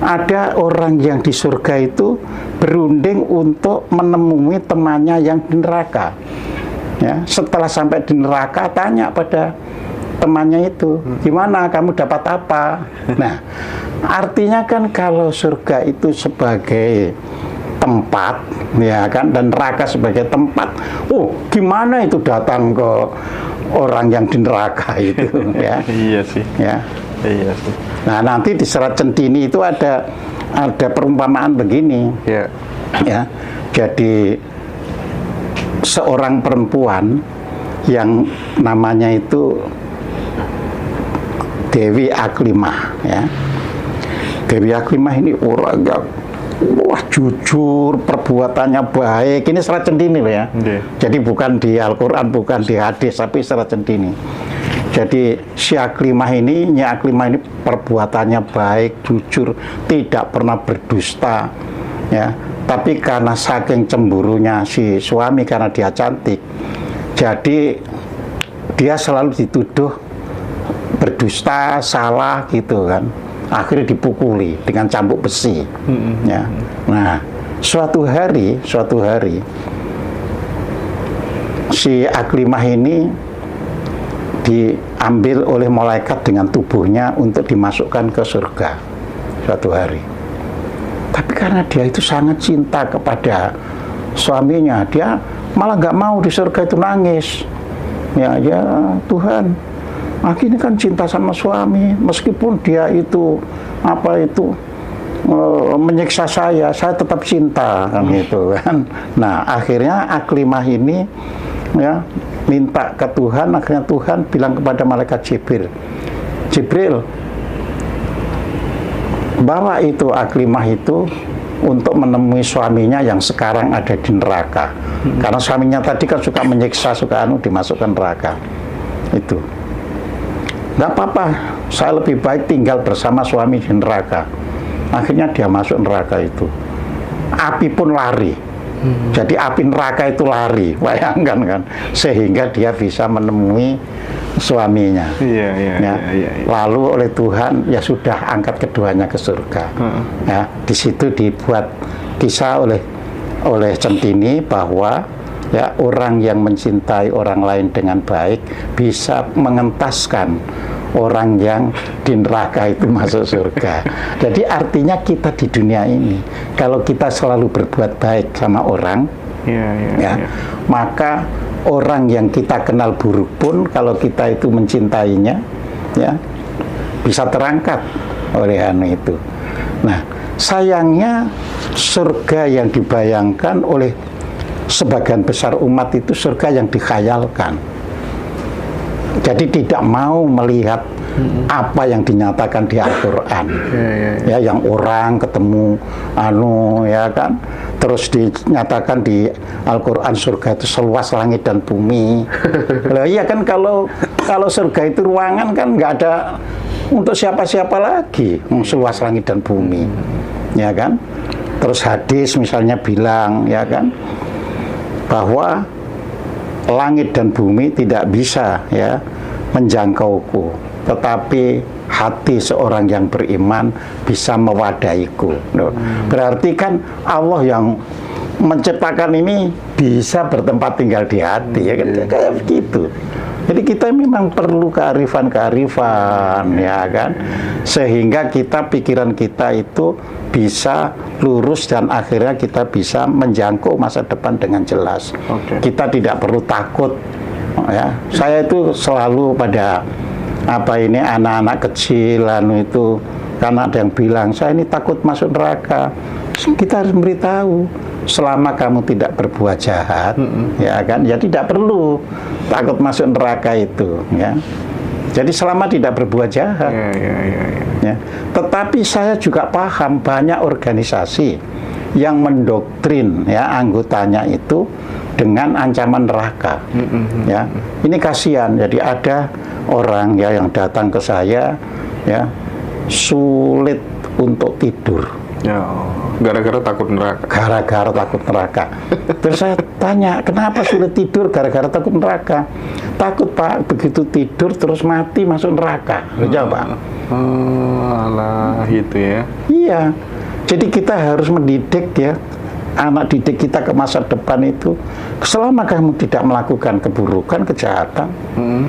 S2: ada orang yang di surga itu berunding untuk menemui temannya yang di neraka. Ya, setelah sampai di neraka tanya pada temannya itu, gimana kamu dapat apa? Nah, artinya kan kalau surga itu sebagai tempat, ya kan, dan neraka sebagai tempat, oh gimana itu datang ke orang yang di neraka itu, ya?
S1: Iya sih.
S2: Ya.
S1: Iya sih.
S2: Nah, nanti di serat Centini itu ada perumpamaan begini.
S1: Ya.
S2: Ya. Jadi seorang perempuan yang namanya itu Dewi Aklimah, ya. Dewi Aklimah ini orang yang wah jujur, perbuatannya baik. Ini serat Centini loh, ya. Jadi bukan di Al-Quran, bukan di hadis, tapi serat Centini. Jadi si Aklimah ini, Nyi Aklimah ini perbuatannya baik, jujur, tidak pernah berdusta, ya. Tapi karena saking cemburunya si suami karena dia cantik, jadi dia selalu dituduh berdusta, salah gitu kan. Akhirnya dipukuli dengan cambuk besi. Ya. Nah, suatu hari si Aklimah ini diambil oleh malaikat dengan tubuhnya untuk dimasukkan ke surga suatu hari. Tapi karena dia itu sangat cinta kepada suaminya, dia malah nggak mau di surga itu nangis. Ya Tuhan, aku ini kan cinta sama suami, meskipun dia itu menyiksa saya tetap cinta kan gitu kan. Nah, akhirnya Aklimah ini, ya, minta ke Tuhan. Akhirnya Tuhan bilang kepada malaikat Jibril, bawa itu Aklimah itu untuk menemui suaminya yang sekarang ada di neraka. Karena suaminya tadi kan suka menyiksa, suka dimasukkan neraka. Itu nggak apa-apa, saya lebih baik tinggal bersama suami di neraka. Akhirnya dia masuk neraka itu, api pun lari. Jadi api neraka itu lari, bayangkan kan, sehingga dia bisa menemui suaminya. Ya. Lalu oleh Tuhan ya sudah angkat keduanya ke surga. Ya, di situ dibuat kisah oleh Centini bahwa ya orang yang mencintai orang lain dengan baik bisa mengentaskan orang yang di neraka itu masuk surga. Jadi artinya kita di dunia ini, kalau kita selalu berbuat baik sama orang, maka orang yang kita kenal buruk pun kalau kita itu mencintainya, ya bisa terangkat oleh itu. Nah, sayangnya surga yang dibayangkan oleh sebagian besar umat itu surga yang dikhayalkan. Jadi tidak mau melihat apa yang dinyatakan di Al-Quran. Ya, yang orang ketemu ya kan, terus dinyatakan di Al-Quran surga itu seluas langit dan bumi. Iya kan, kalau surga itu ruangan kan nggak ada Untuk siapa-siapa lagi? Seluas langit dan bumi, ya kan? Terus hadis misalnya bilang, ya kan, bahwa langit dan bumi tidak bisa ya menjangkauku, tetapi hati seorang yang beriman bisa mewadahiku. Berarti kan Allah yang menciptakan ini bisa bertempat tinggal di hati, ya kan? Kayak begitu. Jadi kita memang perlu kearifan-kearifan, ya kan, sehingga pikiran kita itu bisa lurus dan akhirnya kita bisa menjangkau masa depan dengan jelas. Kita tidak perlu takut, ya. Saya itu selalu pada anak-anak kecil itu, karena ada yang bilang saya ini takut masuk neraka. Kita harus beritahu, selama kamu tidak berbuat jahat, ya kan, ya tidak perlu takut masuk neraka itu, ya. Jadi selama tidak berbuat jahat, ya. Tetapi saya juga paham banyak organisasi yang mendoktrin ya anggotanya itu dengan ancaman neraka, ya. Ini kasihan. Jadi ada orang ya yang datang ke saya, ya, sulit untuk tidur.
S1: Ya, gara-gara takut neraka.
S2: Gara-gara takut neraka. Terus saya tanya, kenapa sulit tidur? Gara-gara takut neraka. Takut, Pak, begitu tidur terus mati masuk neraka. Jawab, Pak.
S1: Alah, itu ya.
S2: Iya. Jadi kita harus mendidik ya anak didik kita ke masa depan itu, selama kamu tidak melakukan keburukan, kejahatan,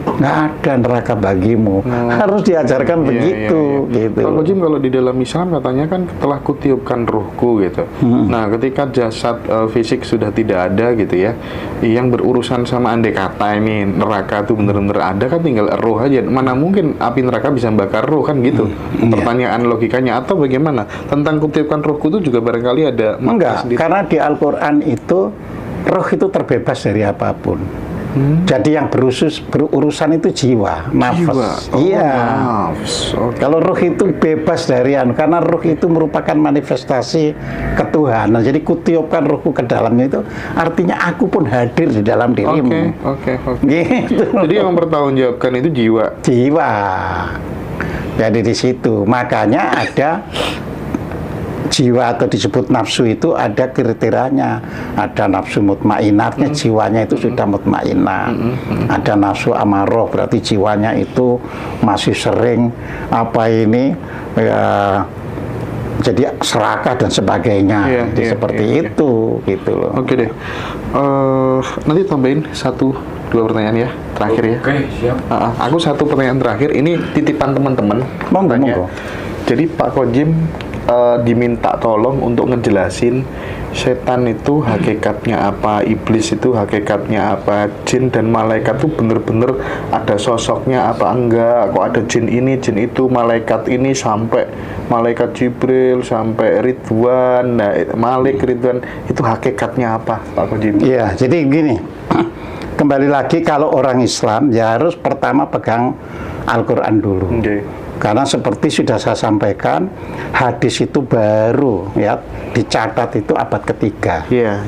S2: nggak ada neraka bagimu. Harus diajarkan begitu. Gitu.
S1: Kalau Jim, kalau di dalam Islam katanya kan telah kutiupkan ruhku gitu. Nah, ketika jasad fisik sudah tidak ada gitu ya, yang berurusan sama andai kata ini neraka itu benar-benar ada kan, tinggal roh aja. Mana mungkin api neraka bisa membakar roh kan gitu. Pertanyaan logikanya, atau bagaimana? Tentang kutiupkan ruhku itu juga barangkali ada
S2: enggak, karena di Al-Quran itu roh itu terbebas dari apapun. Jadi yang berurusan itu jiwa, nafas. Iya. Kalau roh itu bebas dari karena roh itu merupakan manifestasi ketuhanan. Jadi kutiupkan rohku ke dalamnya itu artinya aku pun hadir di dalam dirimu.
S1: Oke.
S2: Gitu.
S1: Jadi yang mempertanggungjawabkan itu jiwa.
S2: Jiwa. Jadi di situ makanya ada jiwa atau disebut nafsu itu ada kriterianya. Ada nafsu mutmainatnya, jiwanya itu sudah mutmainat. Ada nafsu amaroh, berarti jiwanya itu masih sering jadi serakah dan sebagainya. Seperti itu gitu loh.
S1: Oke deh. Nanti tambahin 1-2 pertanyaan ya, terakhir ya.
S3: Oke, siap.
S1: Aku 1 pertanyaan terakhir. Ini titipan teman-teman.
S2: Monggo.
S1: Jadi Pak Kojim diminta tolong untuk ngejelasin setan itu hakikatnya apa, iblis itu hakikatnya apa, jin dan malaikat itu bener-bener ada sosoknya apa enggak, kok ada jin ini, jin itu, malaikat ini, sampai malaikat Jibril, sampai Ridwan, Malik Ridwan, itu hakikatnya apa, Pak Kojim?
S2: Iya, jadi gini, kembali lagi kalau orang Islam ya harus pertama pegang Al-Quran dulu. Karena seperti sudah saya sampaikan, hadis itu baru ya dicatat itu abad ketiga.
S1: Iya.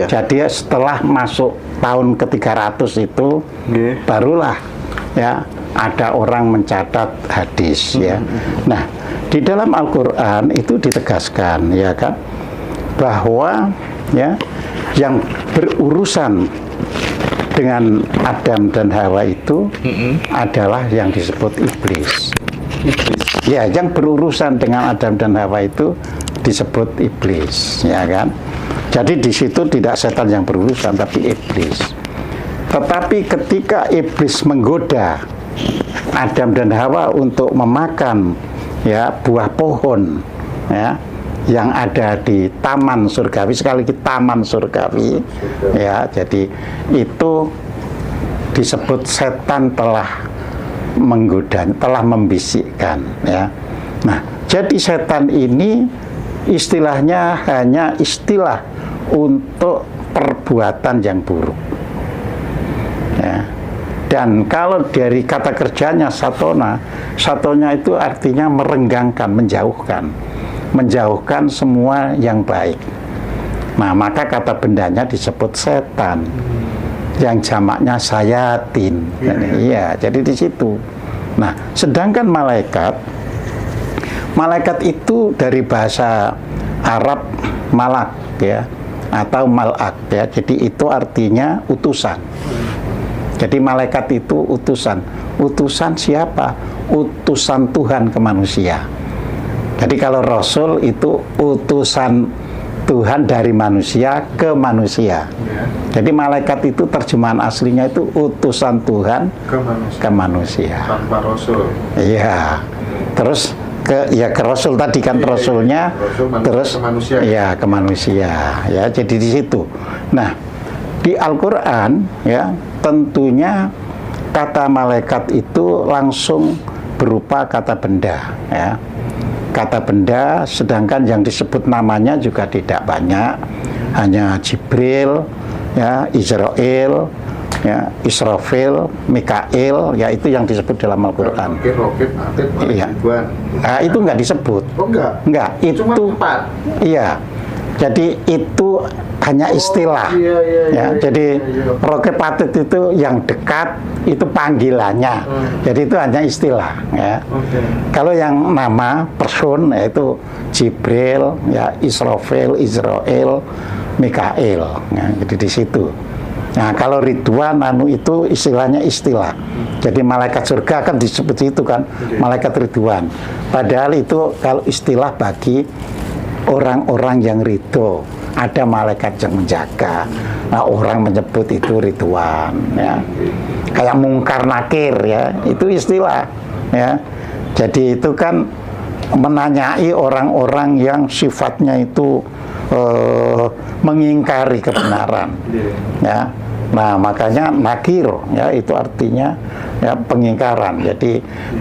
S2: Jadi setelah masuk tahun ke-300 itu barulah ya ada orang mencatat hadis ya. Nah, di dalam Al-Qur'an itu ditegaskan ya kan bahwa ya yang berurusan dengan Adam dan Hawa itu adalah yang disebut iblis. Ya, yang berurusan dengan Adam dan Hawa itu disebut iblis, ya kan? Jadi di situ tidak setan yang berurusan, tapi iblis. Tetapi ketika iblis menggoda Adam dan Hawa untuk memakan ya buah pohon ya yang ada di taman surgawi, sekali lagi taman surgawi ya, jadi itu disebut setan telah menggoda, telah membisikkan ya. Nah, jadi setan ini istilahnya hanya istilah untuk perbuatan yang buruk ya. Dan kalau dari kata kerjanya satonya itu artinya merenggangkan, menjauhkan semua yang baik. Nah, maka kata bendanya disebut setan, yang jamaknya sayatin. Iya, jadi di situ. Nah, sedangkan malaikat itu dari bahasa Arab malak ya, atau malak ya. Jadi itu artinya utusan. Jadi malaikat itu utusan. Utusan siapa? Utusan Tuhan ke manusia. Jadi kalau Rasul itu utusan Tuhan dari manusia ke manusia. Jadi malaikat itu terjemahan aslinya itu utusan Tuhan ke manusia.
S1: Tanpa Rasul.
S2: Iya. Terus ke Rasul tadi kan Rasulnya, terus
S1: ke manusia.
S2: Ya ke manusia. Ya, jadi di situ. Nah, di Al-Qur'an ya, tentunya kata malaikat itu langsung berupa kata benda ya. Kata benda, sedangkan yang disebut namanya juga tidak banyak, hanya Jibril ya, Israel ya, Israfil, Mikail ya, itu yang disebut dalam Al-Qur'an.
S1: Roket, Atit,
S2: Iya.
S1: Nah,
S2: itu enggak disebut.
S1: Oh enggak?
S2: Enggak, itu
S1: cuma 4.
S2: Iya. Jadi itu hanya istilah.
S1: Iya.
S2: Jadi roket patit itu yang dekat, itu panggilannya. Jadi itu hanya istilah ya. Kalau yang nama person yaitu Jibril ya, Israfil, Israel, Mikail ya, jadi di situ. Nah, kalau Ridwan itu istilahnya istilah. Jadi malaikat surga kan disebut itu kan, malaikat Ridwan. Padahal itu kalau istilah bagi orang-orang yang ridho, ada malaikat yang menjaga. Nah, orang menyebut itu Ridwan ya. Kayak mungkar nakir ya, itu istilah ya. Jadi itu kan menanyai orang-orang yang sifatnya itu mengingkari kebenaran ya. Nah, makanya nakir ya, itu artinya ya pengingkaran.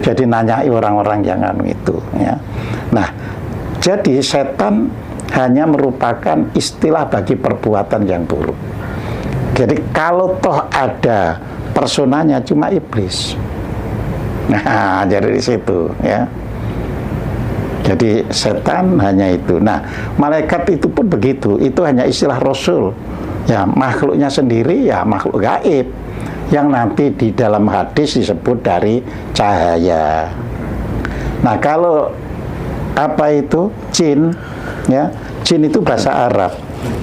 S2: Jadi nanyai orang-orang yang itu ya. Nah, jadi setan hanya merupakan istilah bagi perbuatan yang buruk. Jadi kalau toh ada personanya cuma iblis. Nah, jadi di situ ya. Jadi setan hanya itu. Nah, malaikat itu pun begitu. Itu hanya istilah Rasul. Ya, makhluknya sendiri ya makhluk gaib yang nanti di dalam hadis disebut dari cahaya. Nah, kalau apa itu jin ya, jin itu bahasa Arab.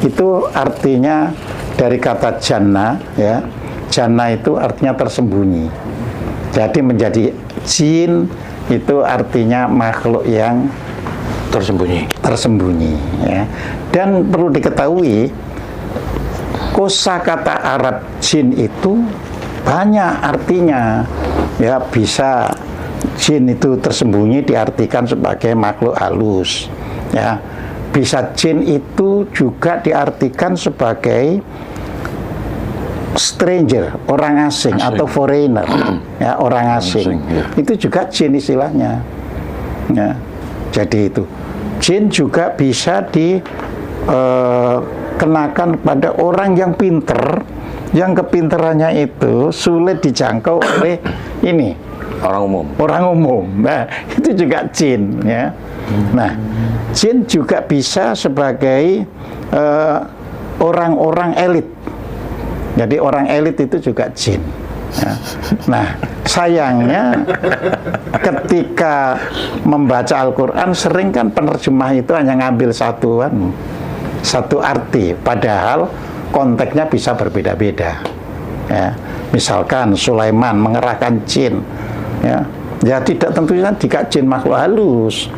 S2: Itu artinya dari kata jannah ya. Jannah itu artinya tersembunyi. Jadi menjadi jin itu artinya makhluk yang tersembunyi ya. Dan perlu diketahui kosakata Arab jin itu banyak artinya ya. Bisa jin itu tersembunyi diartikan sebagai makhluk halus ya. Bisa jin itu juga diartikan sebagai stranger, orang asing. Atau foreigner ya, orang asing ya. Itu juga jin istilahnya ya. Jadi itu jin juga bisa dikenakan pada orang yang pinter, yang kepinterannya itu sulit dijangkau oleh ini orang umum. Nah, itu juga jin ya. Nah, jin juga bisa sebagai orang-orang elit. Jadi orang elit itu juga jin ya. Nah, sayangnya ketika membaca Al-Quran sering kan penerjemah itu hanya ngambil satu arti, padahal konteksnya bisa berbeda-beda ya. Misalkan Sulaiman mengerahkan jin ya, tidak tentunya jika jin makhluk halus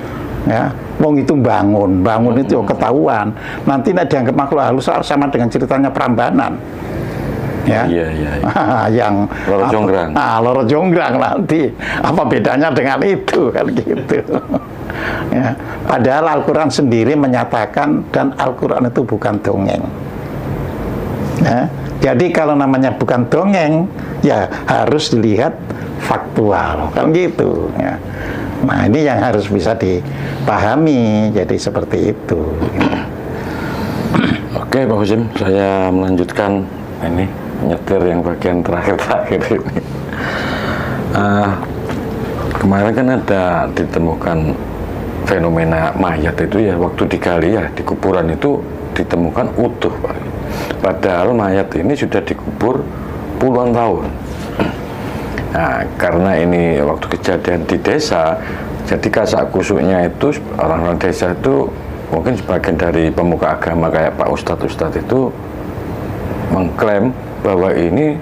S2: ya. Wong itu bangun itu ketahuan, nanti dianggap makhluk halus sama dengan ceritanya Prambanan ya. Yang Loro Jonggrang nanti apa bedanya dengan itu kan gitu ya. Padahal Al-Quran sendiri menyatakan, dan Al-Quran itu bukan dongeng ya. Jadi kalau namanya bukan dongeng ya harus dilihat faktual kan gitu ya. Nah, ini yang harus bisa dipahami, jadi seperti itu ya.
S3: Oke Pak Husim, saya melanjutkan ini nyetir yang bagian terakhir ini. Kemarin kan ada ditemukan fenomena mayat itu ya, waktu digali ya di kuburan itu ditemukan utuh Pak. Padahal mayat ini sudah dikubur puluhan tahun. Nah, karena ini waktu kejadian di desa, jadi kasak kusuknya itu orang-orang desa itu mungkin sebagian dari pemuka agama kayak Pak Ustadz itu mengklaim bahwa ini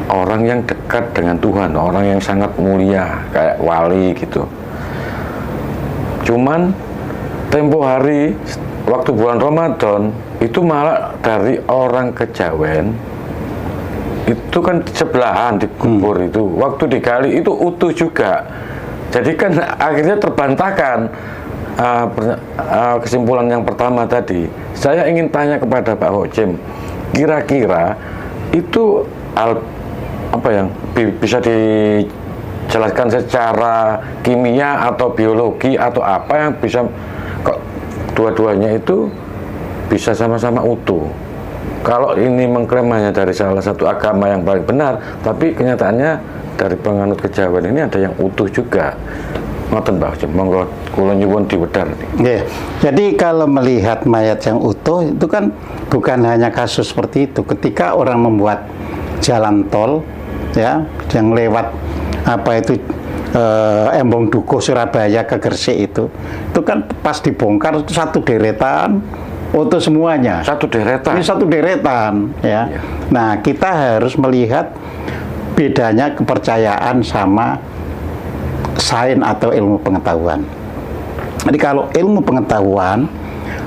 S3: orang yang dekat dengan Tuhan, orang yang sangat mulia, kayak wali gitu. Cuman tempo hari waktu bulan Ramadan itu malah dari orang Kejawen itu kan sebelahan dikubur itu, waktu digali itu utuh juga. Jadi kan akhirnya terbantahkan. Kesimpulan yang pertama tadi, saya ingin tanya kepada Pak Hocim, kira-kira itu apa yang bisa dijelaskan secara kimia atau biologi atau apa yang bisa kok dua-duanya itu bisa sama-sama utuh? Kalau ini mengklaim hanya dari salah satu agama yang paling benar, tapi kenyataannya dari penganut Kejawen ini ada yang utuh juga. Ngoten Pak Hocim, monggo kula nyuwun diwedhar.
S2: Yeah. Jadi kalau melihat mayat yang utuh itu kan bukan hanya kasus seperti itu. Ketika orang membuat jalan tol ya yang lewat apa itu Embong Dukuh Surabaya ke Gresik itu kan pas dibongkar itu satu deretan utuh semuanya.
S3: Satu deretan.
S2: Ini satu deretan ya. Yeah. Nah, kita harus melihat bedanya kepercayaan sama sains atau ilmu pengetahuan. Jadi kalau ilmu pengetahuan,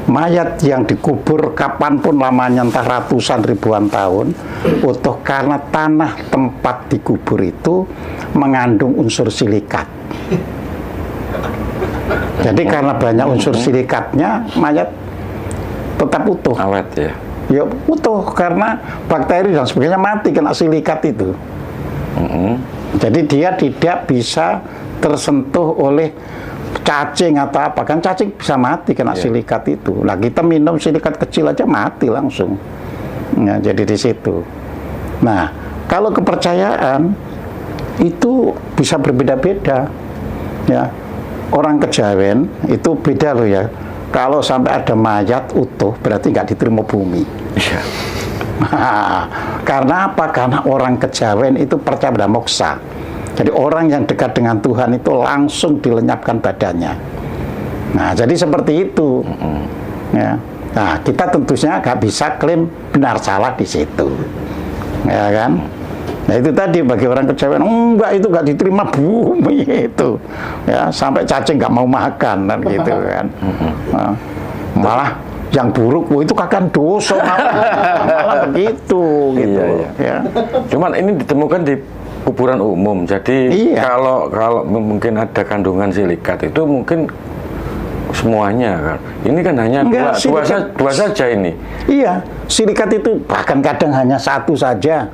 S2: mayat yang dikubur kapanpun lamanya entah ratusan ribuan tahun utuh karena tanah tempat dikubur itu mengandung unsur silikat. Jadi karena banyak unsur silikatnya, mayat tetap utuh.
S3: Awet ya.
S2: Ya utuh karena bakteri dan sebagainya mati kena silikat itu. Jadi dia tidak bisa tersentuh oleh cacing atau apa, kan cacing bisa mati kena silikat itu. Nah, kita minum silikat kecil aja mati langsung. Ya, jadi di situ. Nah, kalau kepercayaan itu bisa berbeda-beda. Ya, orang Kejawen itu beda loh ya. Kalau sampai ada mayat utuh berarti nggak diterima bumi.
S3: Iya.
S2: Karena apa? Karena orang Kejawen itu percaya pada moksa. Jadi orang yang dekat dengan Tuhan itu langsung dilenyapkan badannya. Nah, jadi seperti itu. Ya. Nah, kita tentunya nggak bisa klaim benar salah di situ, ya kan? Nah, itu tadi bagi orang Kejawen, enggak itu nggak diterima bumi itu, ya sampai cacing nggak mau makan dan gitu kan. Nah, malah yang buruk, itu kakak dosa malah begitu, gitu.
S3: Iya.
S2: Ya.
S3: Cuman ini ditemukan di kuburan umum, jadi kalau mungkin ada kandungan silikat itu mungkin semuanya kan. Ini kan hanya dua saja ini.
S2: Iya, silikat itu bahkan kadang hanya satu saja.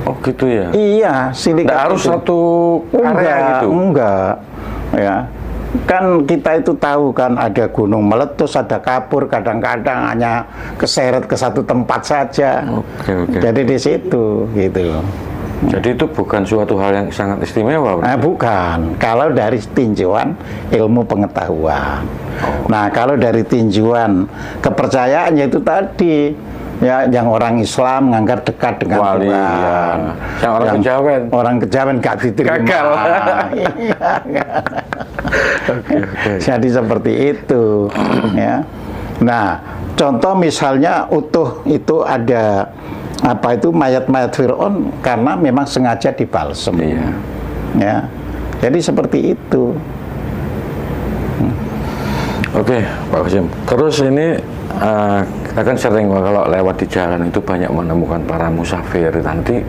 S3: Oh gitu ya.
S2: Iya, silikat.
S3: Nggak harus satu area gitu.
S2: Enggak. Ya. Kan kita itu tahu kan ada gunung meletus, ada kapur, kadang-kadang hanya keseret ke satu tempat saja.
S3: Oke.
S2: Jadi di situ gitu.
S3: Jadi itu bukan suatu hal yang sangat istimewa,
S2: Nah, bukan. Kalau dari tinjauan ilmu pengetahuan. Nah, kalau dari tinjauan kepercayaannya itu tadi, ya, yang orang Islam menganggap dekat dengan
S3: wali,
S2: Tuhan.
S3: ya. Yang orang Kejawen.
S2: Orang Kejawen gak diterima.
S3: Gagal.
S2: Oke. Jadi seperti itu, ya. Nah, contoh misalnya utuh itu ada apa itu mayat-mayat Fir'aun karena memang sengaja dibalsem.
S3: Iya.
S2: Ya. Jadi seperti itu.
S3: Oke, Pak Hocim. Terus ini akan sering kalau lewat di jalan itu banyak menemukan para musafir nanti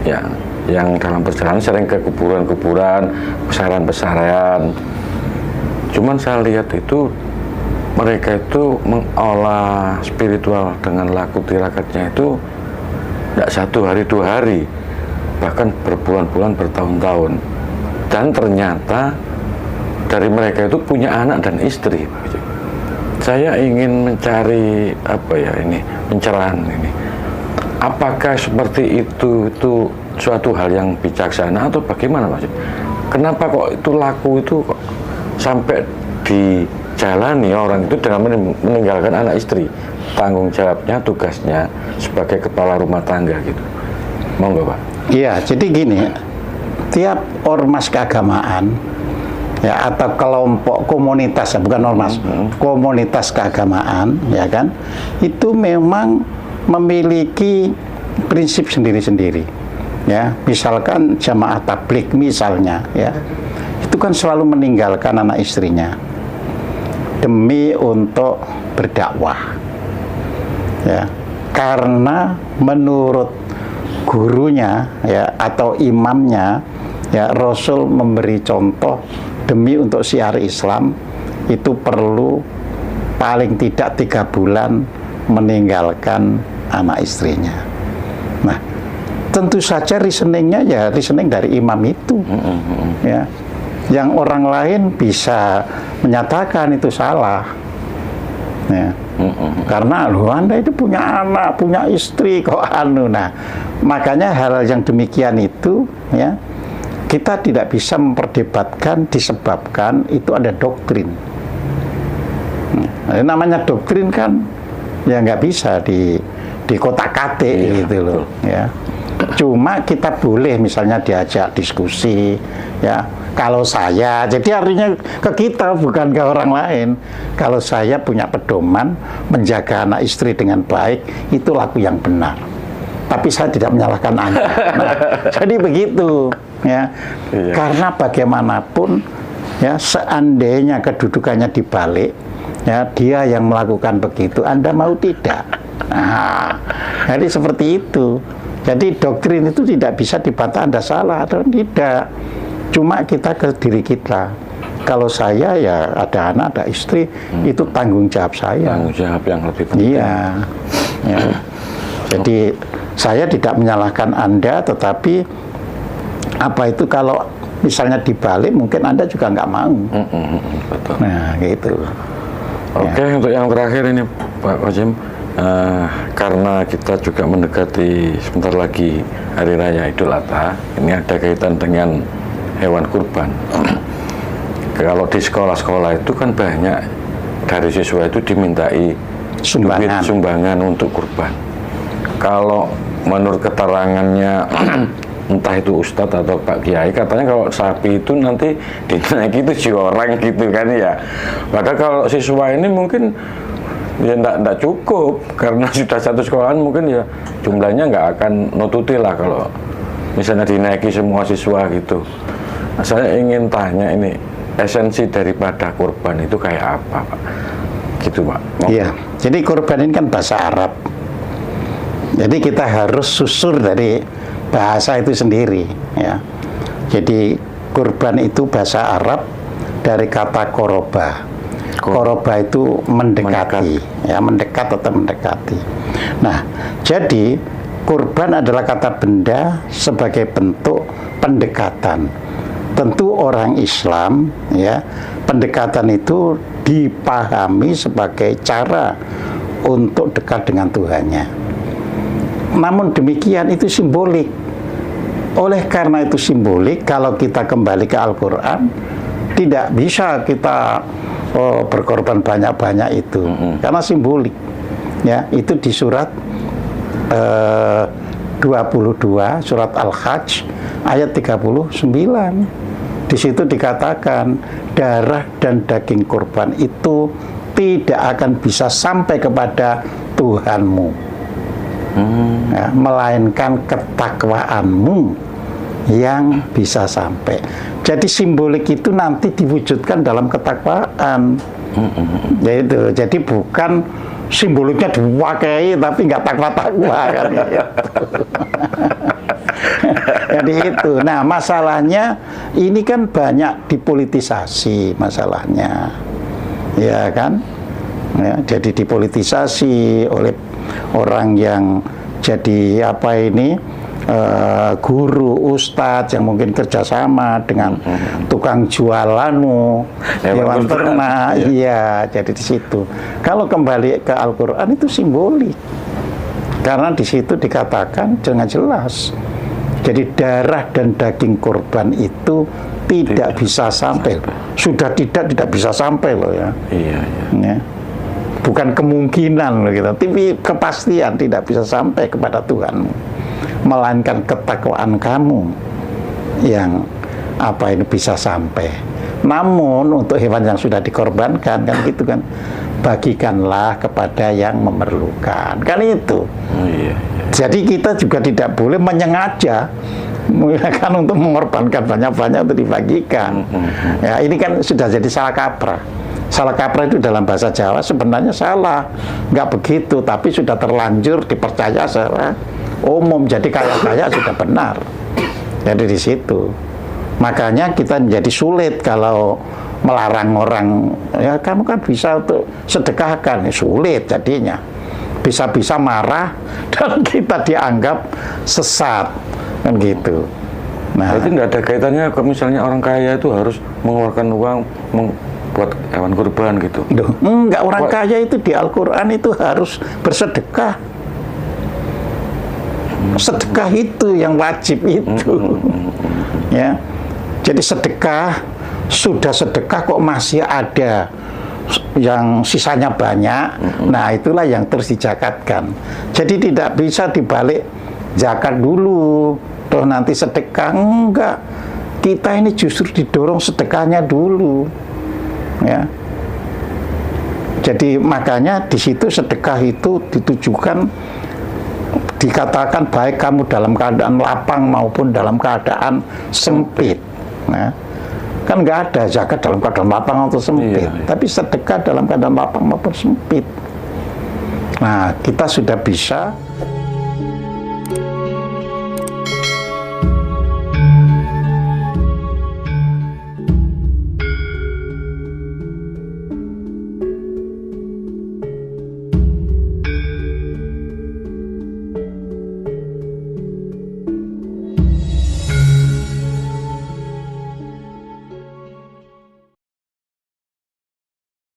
S3: ya yang dalam perjalanan sering ke kuburan-kuburan, besaran-besaran. Cuman saya lihat itu mereka itu mengolah spiritual dengan laku tirakatnya itu tidak 1 hari 2 hari, bahkan berbulan-bulan, bertahun-tahun. Dan ternyata dari mereka itu punya anak dan istri. Saya ingin mencari pencerahan ini. Apakah seperti itu suatu hal yang bijaksana atau bagaimana, Mas? Kenapa kok itu laku itu kok sampai dijalani orang itu dengan meninggalkan anak istri? Tanggung jawabnya, tugasnya sebagai kepala rumah tangga gitu. Monggo, Pak.
S2: Iya, jadi gini, tiap ormas keagamaan ya atau kelompok komunitas, bukan ormas, komunitas keagamaan, ya kan, itu memang memiliki prinsip sendiri-sendiri. Ya, misalkan jamaah tabligh misalnya, ya, itu kan selalu meninggalkan anak istrinya demi untuk berdakwah. Ya, karena menurut gurunya ya atau imamnya ya, Rasul memberi contoh demi untuk syiar Islam itu perlu paling tidak 3 bulan meninggalkan anak istrinya. Nah, tentu saja reasoningnya ya reasoning dari imam itu, ya. Yang orang lain bisa menyatakan itu salah, ya. Karena loh, Anda itu punya anak, punya istri kok anu. Nah, makanya hal yang demikian itu, ya, kita tidak bisa memperdebatkan disebabkan itu ada doktrin. Nah, namanya doktrin kan ya nggak bisa di kotak-katik gitu loh, ya. Cuma kita boleh misalnya diajak diskusi, ya. Kalau saya, jadi artinya ke kita bukan ke orang lain. Kalau saya punya pedoman menjaga anak istri dengan baik, itu laku yang benar. Tapi saya tidak menyalahkan Anda. Nah, jadi begitu, ya. Iya. Karena bagaimanapun, ya, seandainya kedudukannya dibalik, ya, dia yang melakukan begitu, Anda mau tidak? Nah, jadi seperti itu. Jadi doktrin itu tidak bisa dibantah Anda salah atau tidak. Cuma kita ke diri kita. Kalau saya ya ada anak, ada istri, itu tanggung jawab saya.
S3: Tanggung jawab yang lebih penting.
S2: Iya. Ya. Jadi saya tidak menyalahkan Anda, tetapi apa itu kalau misalnya dibalik, mungkin Anda juga nggak mau.
S3: Betul.
S2: Nah, gitu.
S3: Oke, ya. Untuk yang terakhir ini Pak Hashim, karena kita juga mendekati sebentar lagi Hari Raya Idul Adha, ini ada kaitan dengan hewan kurban. Kalau di sekolah-sekolah itu kan banyak dari siswa itu dimintai sumbangan untuk kurban. Kalau menurut keterangannya entah itu Ustadz atau Pak Kiai, katanya kalau sapi itu nanti dinaiki 7 orang gitu kan ya. Padahal kalau siswa ini mungkin ya enggak cukup, karena sudah satu sekolahan mungkin ya jumlahnya nggak akan nututi lah kalau misalnya dinaiki semua siswa gitu. Nah, saya ingin tanya ini, esensi daripada kurban itu kayak apa, Pak? Gitu, Pak.
S2: Iya, jadi kurban ini kan bahasa Arab. Jadi kita harus susur dari bahasa itu sendiri, ya. Jadi kurban itu bahasa Arab dari kata koroba. Koroba itu mendekati, ya, mendekat atau mendekati. Nah, jadi kurban adalah kata benda sebagai bentuk pendekatan. Tentu orang Islam, ya, pendekatan itu dipahami sebagai cara untuk dekat dengan Tuhannya. Namun demikian itu simbolik. Oleh karena itu simbolik, kalau kita kembali ke Al-Quran, tidak bisa kita berkorban banyak-banyak itu, karena simbolik. Ya, itu di surat 22, surat Al-Hajj, ayat 39. Di situ dikatakan darah dan daging kurban itu tidak akan bisa sampai kepada Tuhanmu, ya, melainkan ketakwaanmu yang bisa sampai. Jadi simbolik itu nanti diwujudkan dalam ketakwaan. Yaitu, jadi bukan simboliknya diwakai tapi nggak takwa-takwa kan. Jadi itu. Nah, masalahnya ini kan banyak dipolitisasi masalahnya, ya kan? Ya, jadi dipolitisasi oleh orang yang jadi apa ini, guru, ustadz yang mungkin kerjasama dengan tukang jualanmu, hewan ternak, iya. Jadi di situ. Kalau kembali ke Al-Quran itu simbolik, karena di situ dikatakan dengan jelas. Jadi darah dan daging kurban itu tidak bisa sampai. Sudah tidak bisa sampai loh ya. Iya. Ya. Bukan kemungkinan loh gitu, tapi kepastian tidak bisa sampai kepada Tuhanmu, melainkan ketakwaan kamu yang apa ini bisa sampai. Namun untuk hewan yang sudah dikorbankan kan gitu kan, bagikanlah kepada yang memerlukan, kan itu.
S3: Iya.
S2: Jadi kita juga tidak boleh menyengaja kan untuk mengorbankan banyak-banyak untuk dibagikan. Ya, ini kan sudah jadi salah kaprah. Salah kaprah itu dalam bahasa Jawa sebenarnya salah, nggak begitu, tapi sudah terlanjur dipercaya secara umum. Jadi kaya-kaya sudah benar. Jadi di situ. Makanya kita menjadi sulit kalau melarang orang, ya kamu kan bisa untuk sedekahkan, ya, sulit jadinya. Bisa-bisa marah dan kita dianggap sesat, kan gitu. Nah,
S3: Berarti nggak ada kaitannya kalau misalnya orang kaya itu harus mengeluarkan uang buat hewan kurban gitu.
S2: Enggak, orang kaya itu di Al-Quran itu harus bersedekah. Sedekah itu yang wajib itu. Ya. Jadi sedekah, sudah sedekah kok masih ada yang sisanya banyak, nah itulah yang terus dizakatkan. Jadi tidak bisa dibalik zakat dulu, toh nanti sedekah, enggak. Kita ini justru didorong sedekahnya dulu, ya. Jadi makanya di situ sedekah itu ditujukan, dikatakan baik kamu dalam keadaan lapang maupun dalam keadaan sempit. Nah, kan nggak ada zakat dalam keadaan lapang atau sempit, tapi sedekah dalam keadaan lapang maupun sempit. Nah, kita sudah bisa